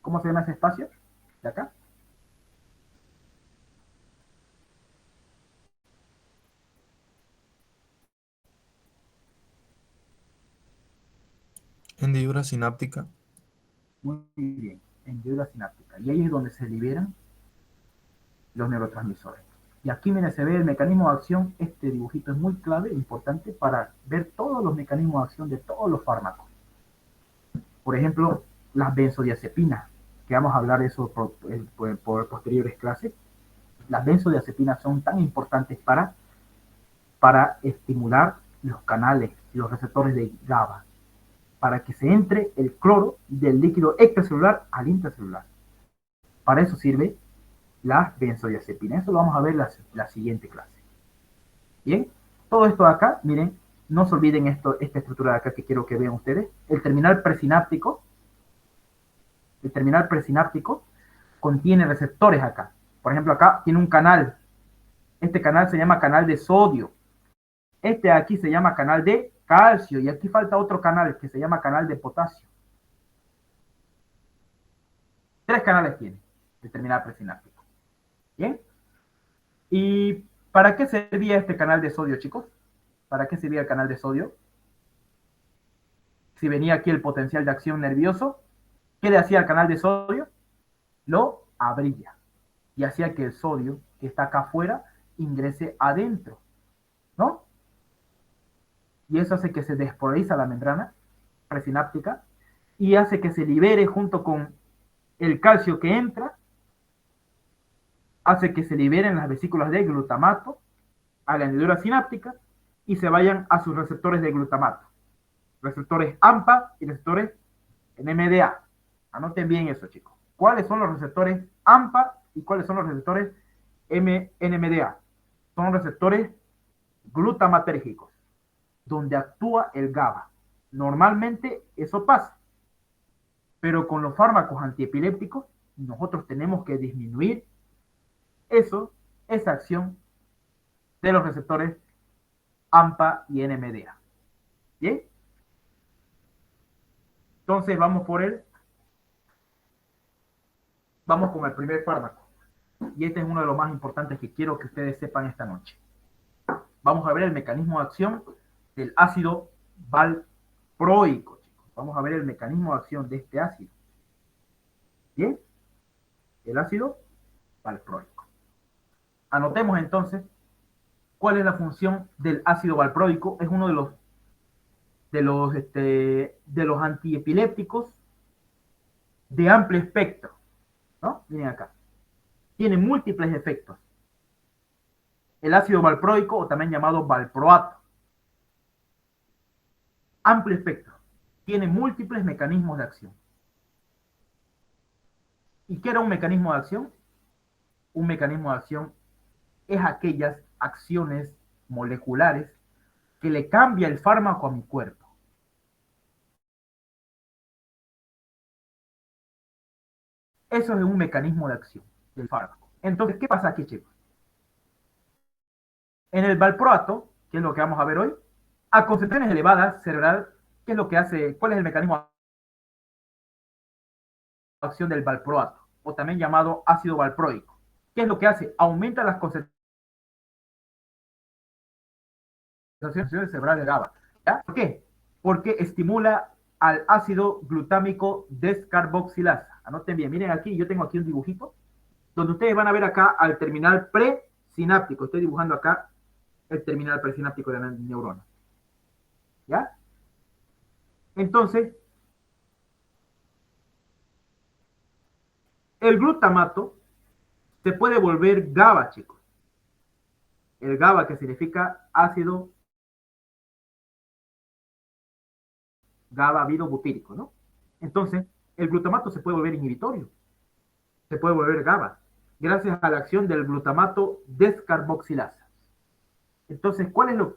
A: ¿Cómo se llama ese espacio? De acá.
B: Hendidura sináptica.
A: Muy bien. Hendidura sináptica. Y ahí es donde se liberan los neurotransmisores. Y aquí, miren, se ve el mecanismo de acción. Este dibujito es muy clave, importante para ver todos los mecanismos de acción de todos los fármacos. Por ejemplo, las benzodiazepinas, que vamos a hablar de eso por posteriores clases. Las benzodiazepinas son tan importantes para estimular los canales, los receptores de GABA, para que se entre el cloro del líquido extracelular al intracelular. Para eso sirve las benzodiazepinas. Eso lo vamos a ver la siguiente clase. Bien, todo esto de acá, miren, no se olviden esta estructura de acá que quiero que vean ustedes. El terminal presináptico contiene receptores acá. Por ejemplo, acá tiene un canal. Este canal se llama canal de sodio. Este de aquí se llama canal de calcio. Y aquí falta otro canal que se llama canal de potasio. 3 canales tiene el terminal presináptico. ¿Bien? ¿Y para qué servía este canal de sodio, chicos? ¿Para qué servía el canal de sodio? Si venía aquí el potencial de acción nervioso, ¿qué le hacía al canal de sodio? Lo abría y hacía que el sodio que está acá afuera ingrese adentro, ¿no? Y eso hace que se despolariza la membrana presináptica y hace que se libere junto con el calcio que entra, hace que se liberen las vesículas de glutamato a la hendidura sináptica y se vayan a sus receptores de glutamato, receptores AMPA y receptores NMDA. Anoten bien eso, chicos. ¿Cuáles son los receptores AMPA y cuáles son los receptores NMDA? Son receptores glutamatérgicos, donde actúa el GABA. Normalmente eso pasa, pero con los fármacos antiepilépticos nosotros tenemos que disminuir esa acción de los receptores AMPA y NMDA. ¿Bien? Entonces vamos con el primer fármaco. Y este es uno de los más importantes que quiero que ustedes sepan esta noche. Vamos a ver el mecanismo de acción del ácido valproico, chicos. Vamos a ver el mecanismo de acción de este ácido. ¿Bien? El ácido valproico. Anotemos entonces cuál es la función del ácido valproico. Es uno de los antiepilépticos de amplio espectro, ¿no? Miren acá. Tiene múltiples efectos. El ácido valproico, o también llamado valproato. Amplio espectro. Tiene múltiples mecanismos de acción. ¿Y qué era un mecanismo de acción? Un mecanismo de acción es aquellas acciones moleculares que le cambia el fármaco a mi cuerpo. Eso es un mecanismo de acción del fármaco. Entonces, ¿qué pasa aquí, chicos? En el valproato, que es lo que vamos a ver hoy, a concentraciones elevadas cerebral, ¿qué es lo que hace? ¿Cuál es el mecanismo de acción del valproato? O también llamado ácido valproico. ¿Qué es lo que hace? Aumenta las concentraciones cerebrales de GABA. ¿Ya? ¿Por qué? Porque estimula al ácido glutámico descarboxilasa. Anoten bien, miren aquí, yo tengo aquí un dibujito, donde ustedes van a ver acá al terminal presináptico. Estoy dibujando acá el terminal presináptico de la neurona. ¿Ya? Entonces, el glutamato se puede volver GABA, chicos. El GABA, que significa ácido GABA butírico, ¿no? Entonces, el glutamato se puede volver inhibitorio, se puede volver GABA, gracias a la acción del glutamato descarboxilasa. Entonces,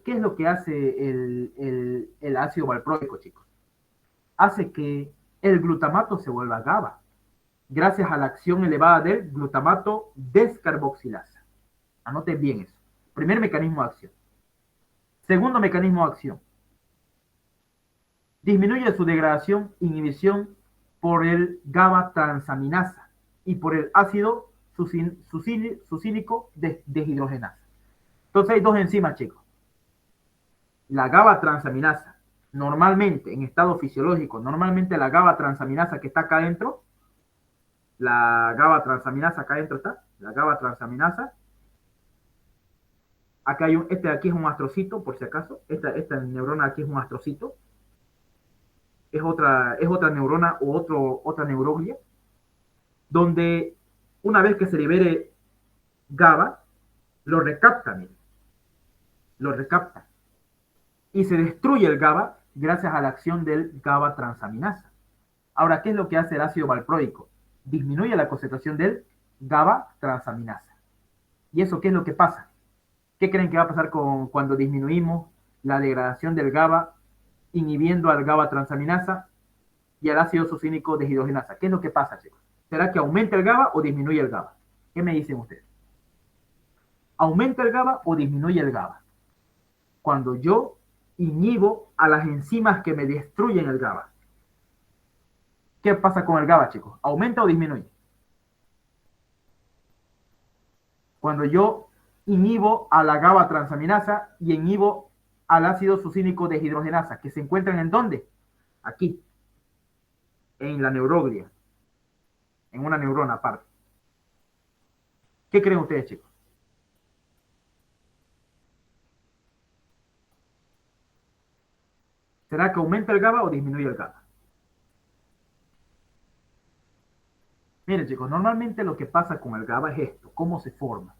A: ¿qué es lo que hace el ácido valproico, chicos? Hace que el glutamato se vuelva GABA, gracias a la acción elevada del glutamato descarboxilasa. Anoten bien eso. Primer mecanismo de acción. Segundo mecanismo de acción. Disminuye su degradación, inhibición por el GABA transaminasa y por el ácido sucínico deshidrogenasa. Entonces hay dos enzimas, chicos. La GABA transaminasa, normalmente en estado fisiológico, normalmente la GABA transaminasa que está acá adentro, la GABA transaminasa acá adentro está, la GABA transaminasa. Acá hay este de aquí es un astrocito, por si acaso. Esta neurona aquí es un astrocito. Es otra neurona o otra neuroglia, donde una vez que se libere GABA, lo recapta, miren, lo recapta. Y se destruye el GABA gracias a la acción del GABA transaminasa. Ahora, ¿qué es lo que hace el ácido valproico? Disminuye la concentración del GABA transaminasa. ¿Y eso qué es lo que pasa? ¿Qué creen que va a pasar cuando disminuimos la degradación del GABA, inhibiendo al GABA transaminasa y al ácido sucínico deshidrogenasa? ¿Qué es lo que pasa, chicos? ¿Será que aumenta el GABA o disminuye el GABA? ¿Qué me dicen ustedes? ¿Aumenta el GABA o disminuye el GABA? Cuando yo inhibo a las enzimas que me destruyen el GABA. ¿Qué pasa con el GABA, chicos? ¿Aumenta o disminuye? Cuando yo inhibo a la GABA transaminasa y inhibo al ácido sucínico deshidrogenasa, que se encuentran ¿en dónde? Aquí, en la neuroglia, en una neurona aparte. ¿Qué creen ustedes, chicos? ¿Será que aumenta el GABA o disminuye el GABA? Miren, chicos, normalmente lo que pasa con el GABA es esto, cómo se forma.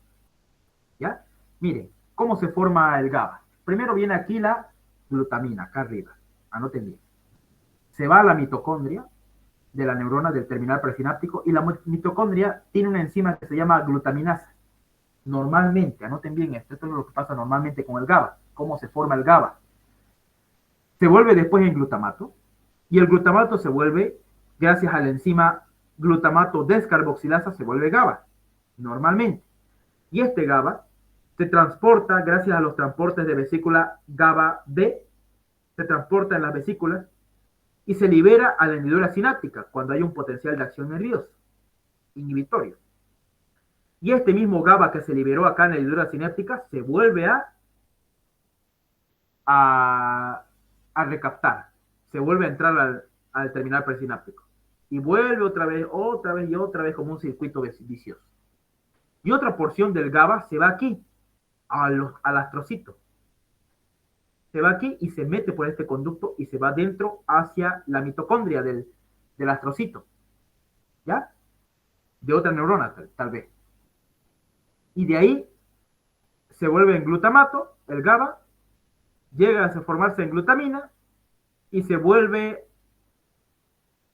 A: ¿Ya? Miren, ¿cómo se forma el GABA? Primero viene aquí la glutamina, acá arriba. Anoten bien. Se va a la mitocondria de la neurona del terminal presináptico y la mitocondria tiene una enzima que se llama glutaminasa. Normalmente, anoten bien esto es lo que pasa normalmente con el GABA. ¿Cómo se forma el GABA? Se vuelve después en glutamato y el glutamato se vuelve, gracias a la enzima glutamato descarboxilasa, se vuelve GABA, normalmente. Y este GABA se transporta, gracias a los transportes de vesícula GABA-B, se transporta en las vesículas y se libera a la hendidura sináptica cuando hay un potencial de acción nervioso, inhibitorio. Y este mismo GABA que se liberó acá en la hendidura sináptica se vuelve a recaptar, se vuelve a entrar al terminal presináptico. Y vuelve otra vez y otra vez como un circuito vicioso. Y otra porción del GABA se va aquí, al astrocito. Se va aquí y se mete por este conducto y se va dentro hacia la mitocondria del astrocito. ¿Ya? De otra neurona, tal vez. Y de ahí se vuelve en glutamato, el GABA, llega a formarse en glutamina y se vuelve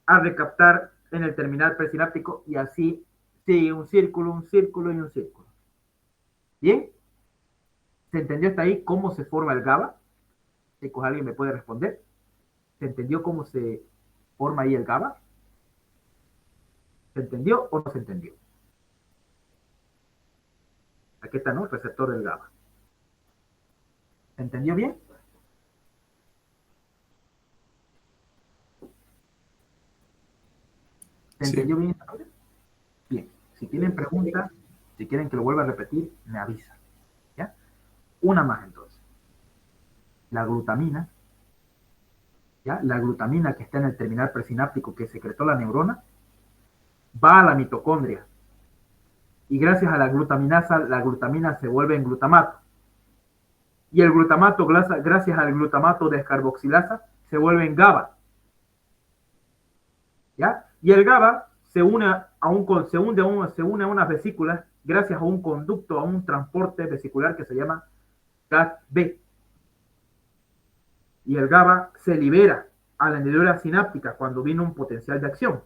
A: a recaptar en el terminal presináptico y así sigue un círculo y un círculo. ¿Bien? ¿Se entendió hasta ahí cómo se forma el GABA? Chicos, ¿alguien me puede responder? ¿Se entendió cómo se forma ahí el GABA? ¿Se entendió o no se entendió? Aquí está, ¿no? El receptor del GABA. ¿Se entendió bien? ¿Se
B: Sí.
A: entendió bien esta parte? Bien. Si tienen preguntas, si quieren que lo vuelva a repetir, me avisan. ¿Ya? Una más entonces. La glutamina, ¿ya? La glutamina que está en el terminal presináptico que secretó la neurona, va a la mitocondria. Y gracias a la glutaminasa, la glutamina se vuelve en glutamato. Y el glutamato, gracias al glutamato descarboxilasa, se vuelve en GABA. ¿Ya? Y el GABA se une a unas vesículas gracias a un conducto, a un transporte vesicular que se llama GAT-B. Y el GABA se libera a la hendidura sináptica cuando viene un potencial de acción.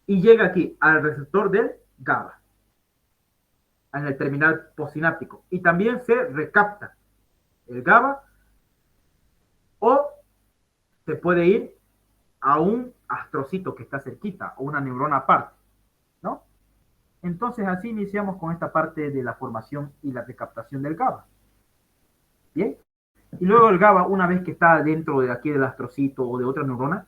A: Y llega aquí al receptor del GABA, en el terminal postsináptico. Y también se recapta el GABA o se puede ir a un astrocito que está cerquita o una neurona aparte, ¿no? Entonces así iniciamos con esta parte de la formación y la recaptación del GABA. ¿Bien? Y luego el GABA, una vez que está dentro de aquí del astrocito o de otra neurona,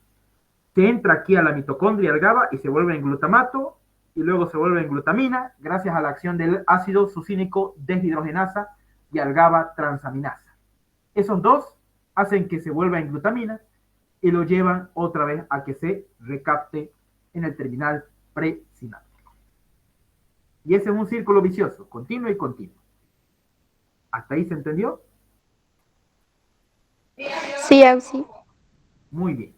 A: se entra aquí a la mitocondria el GABA y se vuelve en glutamato y luego se vuelve en glutamina gracias a la acción del ácido sucínico deshidrogenasa y al GABA transaminasa. Esos dos hacen que se vuelva en glutamina y lo llevan otra vez a que se recapte en el terminal presináptico. Y ese es un círculo vicioso, continuo y continuo. ¿Hasta ahí se entendió?
C: Sí, sí.
A: Muy bien.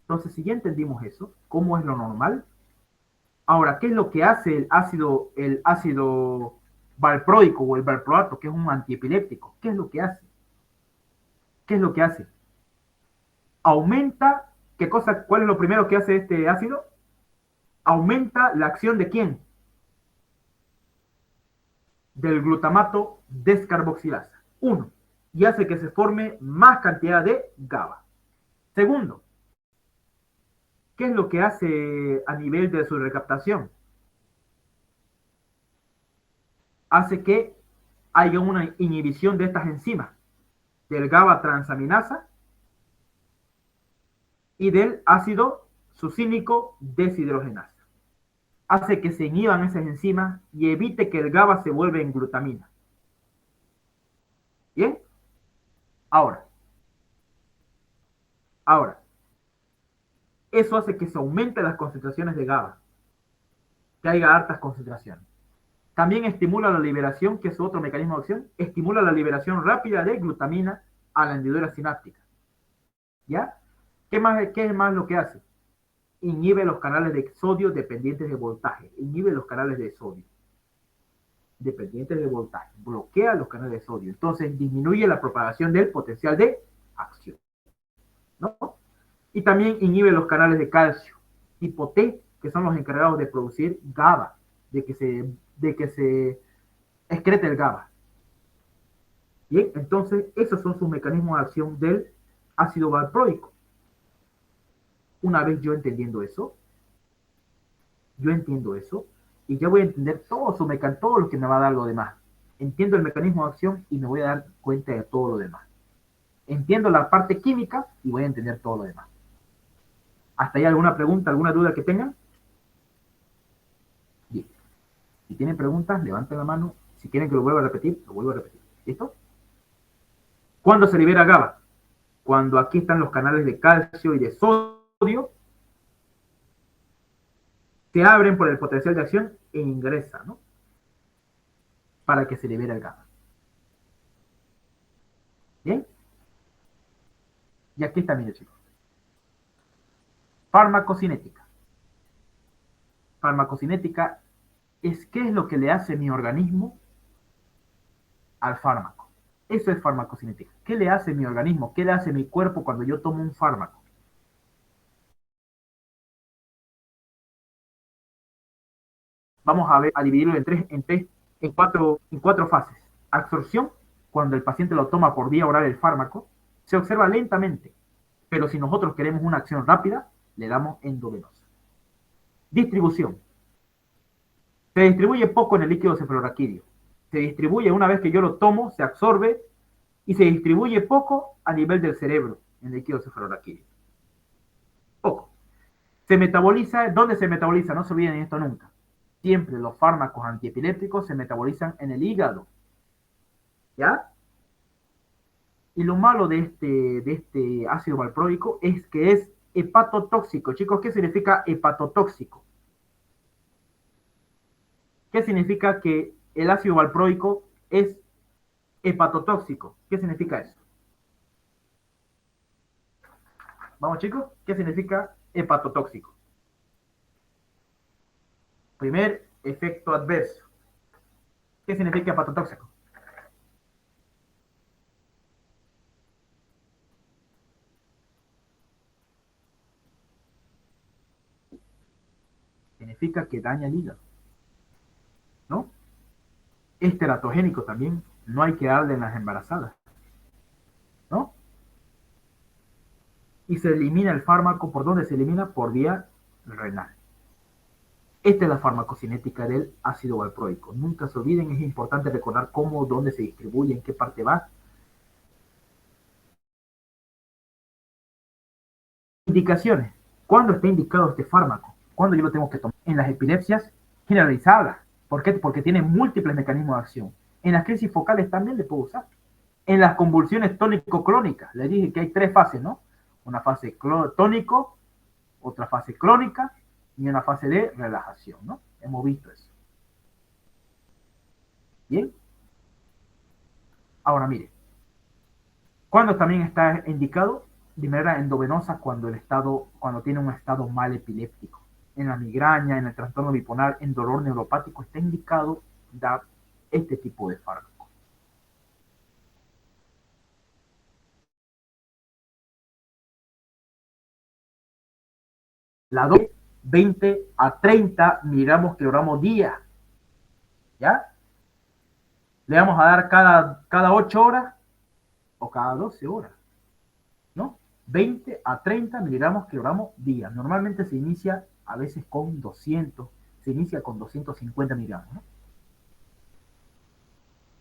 A: Entonces, si ya entendimos eso, ¿cómo es lo normal? Ahora, ¿qué es lo que hace el ácido valproico o el valproato, que es un antiepiléptico? ¿Qué es lo que hace? ¿Qué es lo que hace? Aumenta, ¿qué cosa? ¿Cuál es lo primero que hace este ácido? Aumenta la acción ¿de quién? Del glutamato descarboxilasa. Uno, y hace que se forme más cantidad de GABA. Segundo, ¿qué es lo que hace a nivel de su recaptación? Hace que haya una inhibición de estas enzimas, del GABA transaminasa y del ácido sucínico deshidrogenasa. Hace que se inhiban esas enzimas y evite que el GABA se vuelva en glutamina. ¿Bien? Ahora, eso hace que se aumenten las concentraciones de GABA, que haya altas concentraciones. También estimula la liberación, que es otro mecanismo de acción, estimula la liberación rápida de glutamina a la hendidura sináptica. ¿Ya? ¿Qué es más lo que hace? Inhibe los canales de sodio dependientes de voltaje. Inhibe los canales de sodio dependientes de voltaje. Bloquea los canales de sodio. Entonces disminuye la propagación del potencial de acción, ¿no? Y también inhibe los canales de calcio tipo T, que son los encargados de producir GABA, de que se excrete el GABA. Bien, entonces esos son sus mecanismos de acción del ácido valproico. Una vez yo entiendo eso, y ya voy a entender todo lo que me va a dar lo demás. Entiendo el mecanismo de acción y me voy a dar cuenta de todo lo demás. Entiendo la parte química y voy a entender todo lo demás. ¿Hasta ahí alguna pregunta, alguna duda que tengan? Bien. Si tienen preguntas, levanten la mano. Si quieren que lo vuelva a repetir, lo vuelvo a repetir. ¿Listo? ¿Cuándo se libera GABA? Cuando aquí están los canales de calcio y de sodio, se abren por el potencial de acción e ingresa, ¿no? Para que se libere el GABA. ¿Bien? Y aquí está, miren, chicos. Farmacocinética. Farmacocinética es qué es lo que le hace mi organismo al fármaco. Eso es farmacocinética. ¿Qué le hace mi organismo? ¿Qué le hace mi cuerpo cuando yo tomo un fármaco? Vamos a dividirlo en cuatro fases. Absorción, cuando el paciente lo toma por vía oral el fármaco, se observa lentamente, pero si nosotros queremos una acción rápida, le damos endovenosa. Distribución. Se distribuye poco en el líquido cefalorraquídeo. Se distribuye una vez que yo lo tomo, se absorbe y se distribuye poco a nivel del cerebro en el líquido cefalorraquídeo. Poco. Se metaboliza, ¿dónde se metaboliza? No se olviden esto nunca. Siempre los fármacos antiepilépticos se metabolizan en el hígado. ¿Ya? Y lo malo de este ácido valproico es que es hepatotóxico. Chicos, ¿qué significa hepatotóxico? ¿Qué significa que el ácido valproico es hepatotóxico? ¿Qué significa eso? Vamos, chicos, ¿qué significa hepatotóxico? Primer efecto adverso. ¿Qué significa hepatotóxico? Significa que daña el hígado, ¿no? Es teratogénico también. No hay que darle en las embarazadas, ¿no? Y se elimina el fármaco. ¿Por dónde se elimina? Por vía renal. Esta es la farmacocinética del ácido valproico. Nunca se olviden, es importante recordar cómo, dónde se distribuye, en qué parte va. Indicaciones. ¿Cuándo está indicado este fármaco? ¿Cuándo yo lo tengo que tomar? En las epilepsias generalizadas. ¿Por qué? Porque tiene múltiples mecanismos de acción. En las crisis focales también le puedo usar. En las convulsiones tónico-clónicas, les dije que hay 3 fases, ¿no? Una fase tónico, otra fase clónica y una fase de relajación, ¿no? Hemos visto eso. Bien. Ahora mire, ¿cuándo también está indicado? De manera endovenosa cuando tiene un estado mal epiléptico. En la migraña, en el trastorno bipolar, en dolor neuropático, está indicado dar este tipo de fármaco. La dosis 20 a 30 miligramos kilogramos día. ¿Ya? Le vamos a dar cada 8 horas o cada 12 horas, ¿no? 20 a 30 miligramos kilogramos día. Normalmente se inicia a veces con 200, se inicia con 250 miligramos, ¿no?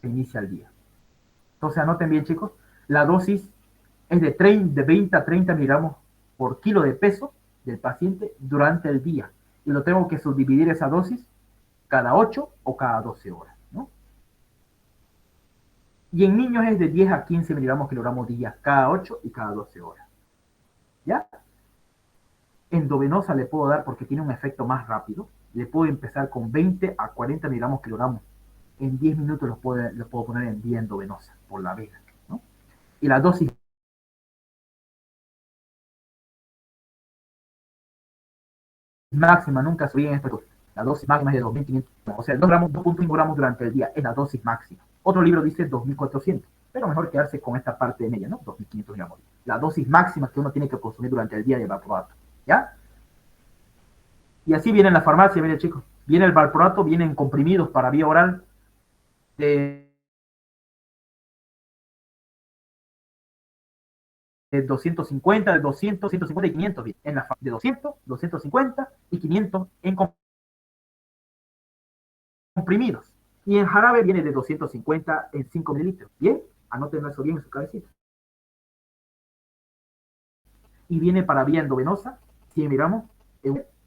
A: Se inicia al día. Entonces anoten bien, chicos, la dosis es de 20 a 30 miligramos por kilo de peso del paciente durante el día. Y lo tengo que subdividir esa dosis cada 8 o cada 12 horas, ¿no? Y en niños es de 10 a 15 miligramos kilogramos día, cada 8 y cada 12 horas. ¿Ya? Endovenosa le puedo dar porque tiene un efecto más rápido. Le puedo empezar con 20 a 40 miligramos kilogramos. En 10 minutos los puedo poner en vía endovenosa por la vena, ¿no? Y la dosis máxima nunca subía en esto. La dosis máxima es de 2.500, o sea, 2 gramos, 2.1 gramos durante el día es la dosis máxima. Otro libro dice 2.400, pero mejor quedarse con esta parte de media, ¿no? 2.500 gramos. La dosis máxima que uno tiene que consumir durante el día de valproato, ¿ya? Y así viene en la farmacia, miren chicos, viene el valproato, vienen comprimidos para vía oral de 250, de 200, 150 y 500, en la de 200, 250 y 500 en comprimidos. Y en jarabe viene de 250 en 5 mililitros. Bien, anoten eso bien en su cabecita. Y viene para vía endovenosa, 100 miligramos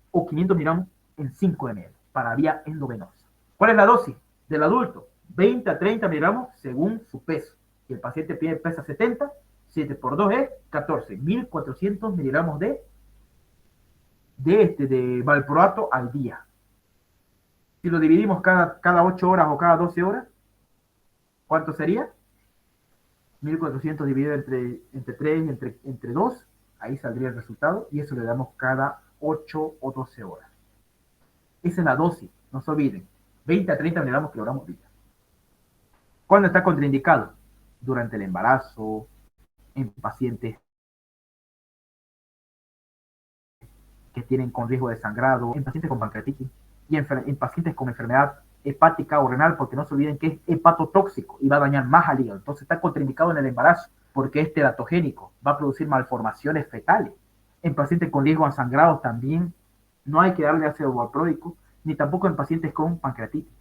A: o 500 miligramos en 5 ml, para vía endovenosa. ¿Cuál es la dosis del adulto? 20 a 30 miligramos según su peso. Si el paciente pesa 70, 7 por 2 es 14, 1400 miligramos de valproato al día. Si lo dividimos cada 8 horas o cada 12 horas, ¿cuánto sería? 1400 dividido entre 3, entre 2, ahí saldría el resultado, y eso le damos cada 8 o 12 horas. Esa es la dosis, no se olviden, 20 a 30 miligramos kilogramos día. ¿Cuándo está contraindicado? Durante el embarazo, en pacientes que tienen con riesgo de sangrado, en pacientes con pancreatitis y en pacientes con enfermedad hepática o renal, porque no se olviden que es hepatotóxico y va a dañar más al hígado. Entonces está contraindicado en el embarazo porque es teratogénico, va a producir malformaciones fetales. En pacientes con riesgo a sangrados también no hay que darle ácido valproico, ni tampoco en pacientes con pancreatitis.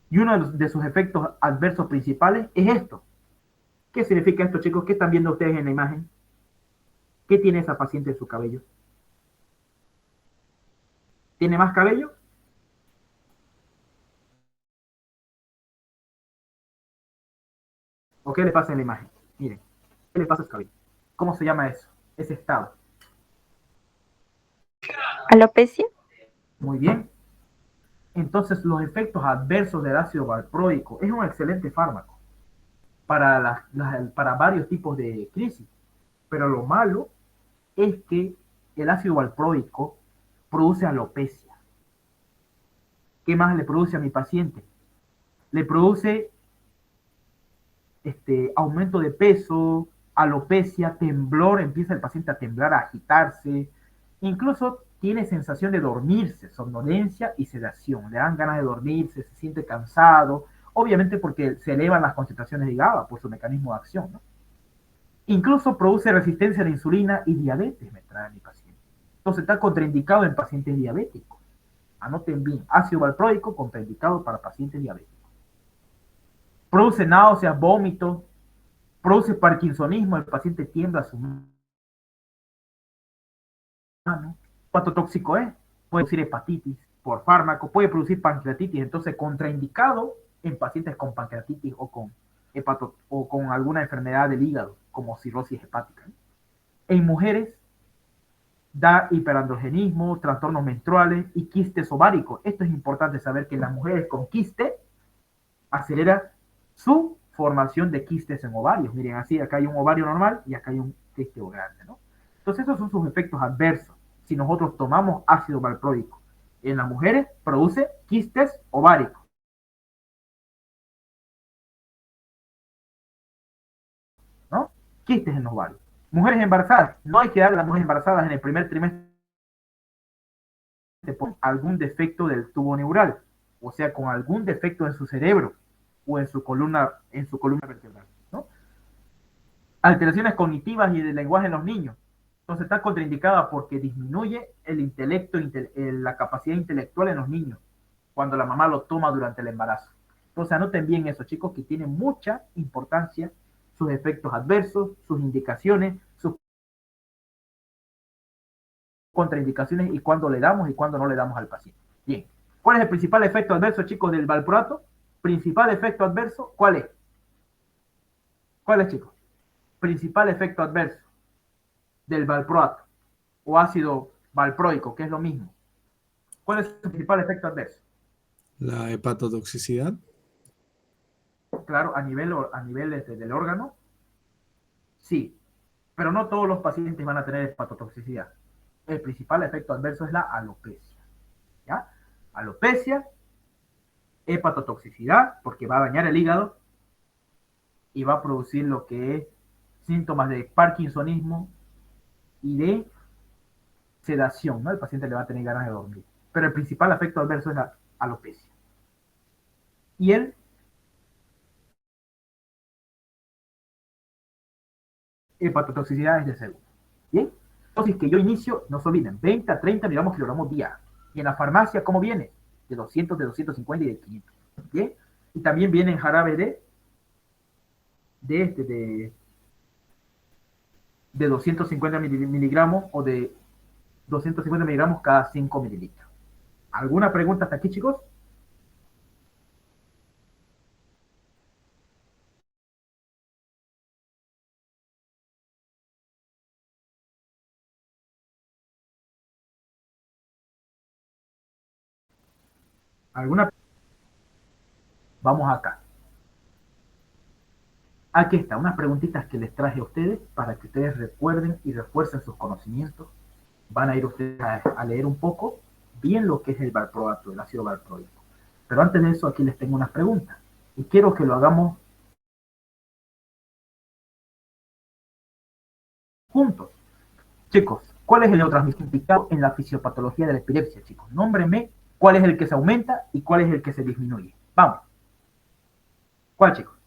A: Y uno de sus efectos adversos principales es esto. ¿Qué significa esto, chicos? ¿Qué están viendo ustedes en la imagen? ¿Qué tiene esa paciente en su cabello? ¿Tiene más cabello? ¿O qué le pasa en la imagen? Miren, ¿qué le pasa a su cabello? ¿Cómo se llama eso? Ese estado.
D: Alopecia.
A: Muy bien. Entonces, los efectos adversos del ácido valproico es un excelente fármaco para varios tipos de crisis. Pero lo malo es que el ácido valproico produce alopecia. ¿Qué más le produce a mi paciente? Le produce aumento de peso, alopecia, temblor, empieza el paciente a temblar, a agitarse, incluso tiene sensación de dormirse, somnolencia y sedación, le dan ganas de dormirse, se siente cansado, obviamente porque se elevan las concentraciones de GABA por su mecanismo de acción, ¿no? Incluso produce resistencia a la insulina y diabetes, me trae mi paciente. Entonces está contraindicado en pacientes diabéticos. Anoten bien, ácido valproico contraindicado para pacientes diabéticos. Produce náuseas, vómitos, produce parkinsonismo, el paciente tiembla su mano. ¿Cuánto tóxico es? Puede producir hepatitis por fármaco, puede producir pancreatitis, entonces contraindicado en pacientes con pancreatitis o con alguna enfermedad del hígado, como cirrosis hepática. En mujeres da hiperandrogenismo, trastornos menstruales y quistes ováricos. Esto es importante saber que en las mujeres con quiste acelera su formación de quistes en ovarios. Miren, así acá hay un ovario normal y acá hay un quiste grande, ¿no? Entonces esos son sus efectos adversos. Si nosotros tomamos ácido valproico en las mujeres, produce quistes ováricos. ¿No? Quistes en los ovarios. Mujeres embarazadas, no hay que darle a las mujeres embarazadas en el primer trimestre por algún defecto del tubo neural, o sea, con algún defecto en su cerebro o en su columna vertebral, ¿no? Alteraciones cognitivas y de lenguaje en los niños. Entonces está contraindicada porque disminuye el intelecto, la capacidad intelectual en los niños cuando la mamá lo toma durante el embarazo. Entonces anoten bien eso, chicos, que tiene mucha importancia sus efectos adversos, sus indicaciones, sus contraindicaciones y cuándo le damos y cuándo no le damos al paciente. Bien, ¿cuál es el principal efecto adverso, chicos, del valproato? Principal efecto adverso, ¿cuál es? ¿Cuál es, chicos? Principal efecto adverso del valproato o ácido valproico, que es lo mismo. ¿Cuál es su principal efecto adverso?
B: La hepatotoxicidad.
A: Claro, a nivel del órgano, sí, pero no todos los pacientes van a tener hepatotoxicidad. El principal efecto adverso es la alopecia. ¿Ya? Alopecia, hepatotoxicidad, porque va a dañar el hígado y va a producir lo que es síntomas de parkinsonismo y de sedación, ¿no? El paciente le va a tener ganas de dormir. Pero el principal efecto adverso es la alopecia. Y el hepatotoxicidad es de segundo. ¿Bien? Entonces, que yo inicio, no se olviden, 20 a 30 kilogramos día. Y en la farmacia, ¿cómo viene? De 200, de 250 y de 500. ¿Bien? Y también viene en jarabe de 250 miligramos o de 250 miligramos cada 5 mililitros. ¿Alguna pregunta hasta aquí, chicos? ¿Alguna? Vamos acá. Aquí está, unas preguntitas que les traje a ustedes para que ustedes recuerden y refuercen sus conocimientos. Van a ir ustedes a leer un poco bien lo que es el valproato, el ácido valproico. Pero antes de eso, aquí les tengo unas preguntas. Y quiero que lo hagamos juntos. Chicos, ¿cuál es el neurotransmisor implicado en la fisiopatología de la epilepsia, chicos? Nómbrenme cuál es el que se aumenta y cuál es el que se disminuye. Vamos. ¿Cuál, chicos?